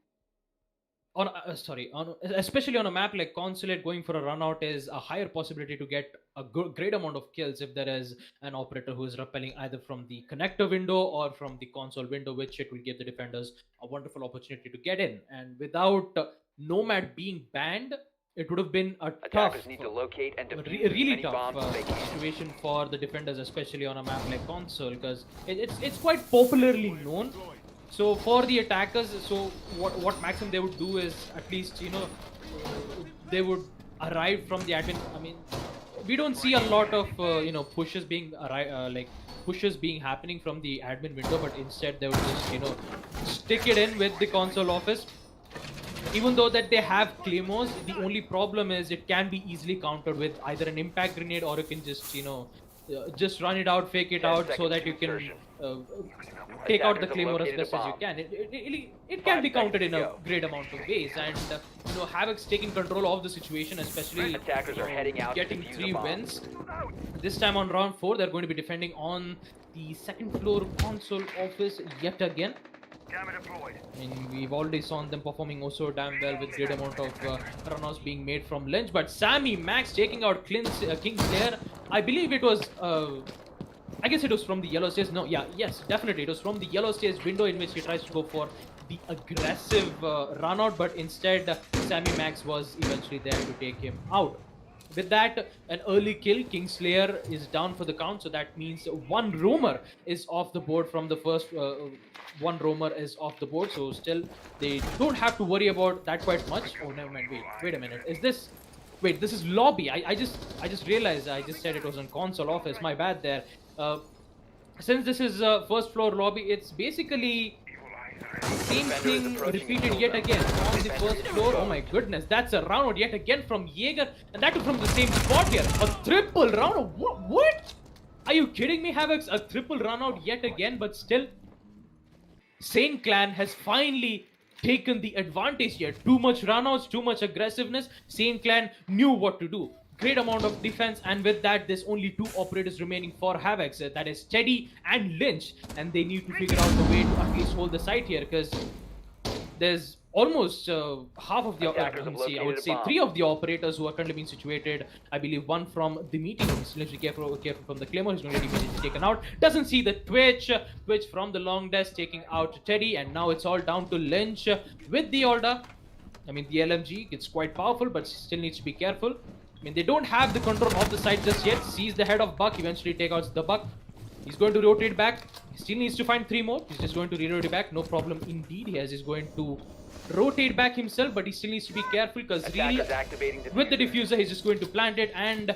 especially on a map like Consulate, going for a run out is a higher possibility to get a great amount of kills if there is an operator who is rappelling either from the connector window or from the console window, which it will give the defenders a wonderful opportunity to get in. And without Nomad being banned, it would have been a Attackers tough, need to locate and defuse really any tough bombs they can. situation for the defenders, especially on a map like Console, because it's quite popularly known. So for the attackers, so what maximum they would do is, at least, you know, they would arrive from the admin. I mean, we don't see a lot of you know, pushes being happening from the admin window, but instead they would just, you know, stick it in with the console office. Even though that they have claymores, the only problem is it can be easily countered with either an impact grenade, or you can just, you know, just run it out, fake it out, so that you can take out the claymore as best as you can. It can be countered in a great amount of ways, and you know, Havoc's taking control of the situation, especially Attackers are heading out to getting defuse 3 the bomb. wins. This time on round 4, they're going to be defending on the 2nd floor console office yet again. I mean, we've already seen them performing also damn well with great amount of run-outs being made from Lynch, but Sammy Max taking out Kingslayer. I believe it was, I guess it was from the yellow stairs. No, yeah, yes, definitely. It was from the yellow stairs window in which he tries to go for the aggressive run-out, but instead Sammy Max was eventually there to take him out. With that, an early kill. Kingslayer is down for the count, so that means 1 roamer is off the board from the first. 1 roamer is off the board, so still they don't have to worry about that quite much. Oh, never mind. Wait a minute. Is this? Wait, this is lobby. I just realized I just said it was on console office. My bad there. Since this is 1st floor lobby, it's basically same thing repeated yet again on the 1st floor. Oh my goodness, that's a round yet again from Jaeger, and that too from the same spot here. A triple round. What? Are you kidding me, Havocs? A triple run out yet again, but still, Sane Clan has finally taken the advantage here. Too much runouts, too much aggressiveness. Sane Clan knew what to do. Great amount of defense, and with that, there's only 2 operators remaining for Havocs. That is Teddy and Lynch, and they need to figure out a way to at least hold the site here, because there's almost half of the I would say 3 of the operators who are currently being situated. I believe 1 from the meeting rooms. Lynch, be careful from the claymore. He's going to be immediately taken out. Doesn't see the Twitch from the long desk taking out Teddy, and now it's all down to Lynch with the order. I mean, the LMG, it's quite powerful, but still needs to be careful. I mean, they don't have the control of the site just yet. Sees the head of Buck, eventually take out the Buck. He's going to rotate back. He still needs to find 3 more. He's just going to re-rotate back. No problem indeed. He's going to rotate back himself, but he still needs to be careful, because really, with the diffuser, he's just going to plant it, and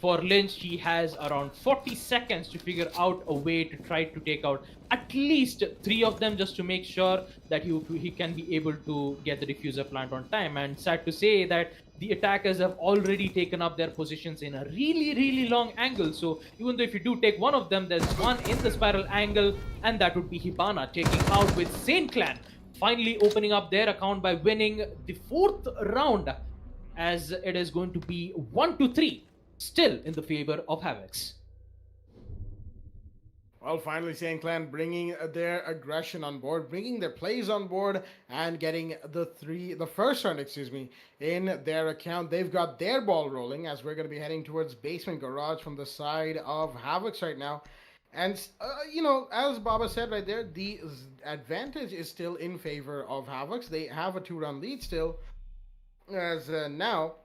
For Lynch, he has around 40 seconds to figure out a way to try to take out at least 3 of them, just to make sure that he can be able to get the diffuser plant on time. And sad to say that the attackers have already taken up their positions in a really long angle. So even though if you do take one of them, there's one in the spiral angle, and that would be Hibana taking out with Saint Clan, finally opening up their account by winning the 4th round, as it is going to be 1-3, still in the favor of Havocs. Well, finally, Saint Clan bringing their aggression on board, bringing their plays on board, and getting the first round, in their account. They've got their ball rolling as we're going to be heading towards Basement Garage from the side of Havocs right now. And, as Baba said right there, the advantage is still in favor of Havocs. They have a 2-round lead still, as now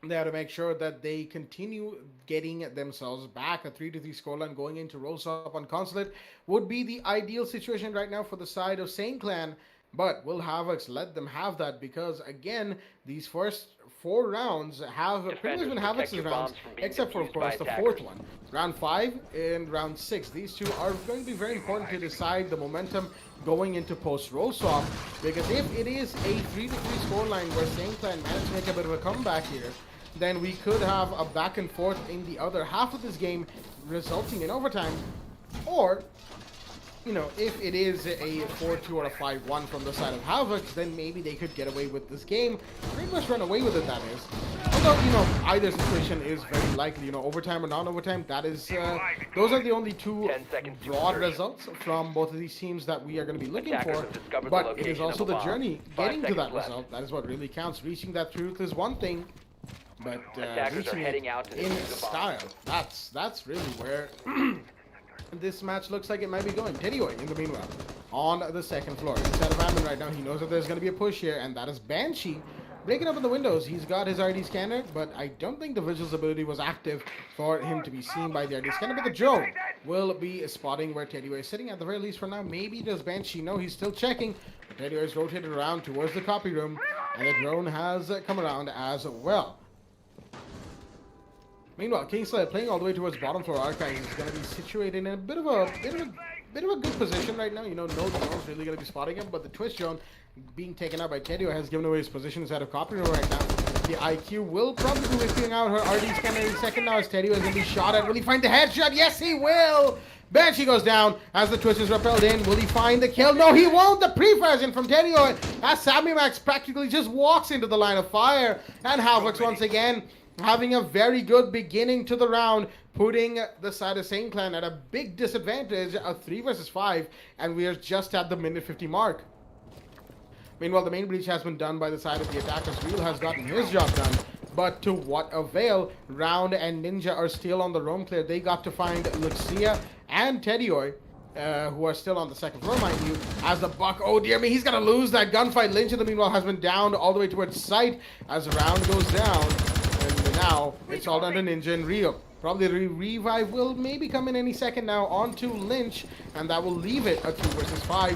they have to make sure that they continue getting themselves back. A 3-3 scoreline going into Rosop on Consulate would be the ideal situation right now for the side of Saint Clan. But will Havocs let them have that? Because, again, these first 4 rounds have pretty much been Havocs' rounds, except for, of course, the 4th one. Round 5 and round 6. These 2 are going to be very important to decide the momentum going into post-Rosop. Because if it is a 3-3 scoreline where Saint Clan managed to make a bit of a comeback here, then we could have a back and forth in the other half of this game, resulting in overtime. Or, if it is a 4-2 or a 5-1 from the side of Havocs, then maybe they could get away with this game. Pretty much run away with it, that is. Although, either situation is very likely. Overtime or non-overtime, that is, those are the only 2 broad results from both of these teams that we are going to be looking for. But it is also the journey getting to that result. That is what really counts. Reaching that truth is one thing, but reaching it in style, that's really where this match looks like it might be going. Tedioy, in the meanwhile, on the 2nd floor. Instead of Hammond right now, he knows that there's going to be a push here, and that is Banshee breaking up in the windows. He's got his RD scanner, but I don't think the visuals ability was active for him to be seen by the RD scanner. But the drone will be spotting where Tedioy is sitting, at the very least for now. Maybe does Banshee know? He's still checking. Tedioy is rotated around towards the copy room, and the drone has come around as well. Meanwhile, Kingsley playing all the way towards bottom floor archives is going to be situated in a bit of a good position right now. No drone's really going to be spotting him, but the twist drone being taken out by Tedioy has given away his position inside of copy room right now. The IQ will probably be whipping out her RD scanner in a second now as Tedioy is going to be shot at. Will he find the headshot? Yes, he will! Banshee goes down as the twist is repelled in. Will he find the kill? No, he won't! The pre-fires in from Tedioy as Sammy Max practically just walks into the line of fire. And Havocs once again having a very good beginning to the round, putting the side of Saint Clan at a big disadvantage, a 3 versus 5, and we are just at the minute 50 mark. Meanwhile, the main breach has been done by the side of the attackers. Real has gotten his job done, but to what avail? Round and Ninja are still on the roam clear. They got to find Luxia and Tedioy, who are still on the 2nd floor, mind you, as the Buck, oh dear me, he's gonna lose that gunfight. Lynch, in the meanwhile, has been downed all the way towards sight as the round goes down. Now, it's all down to Ninja and Rio. Probably the revive will maybe come in any second now onto Lynch, and that will leave it a 2 versus 5.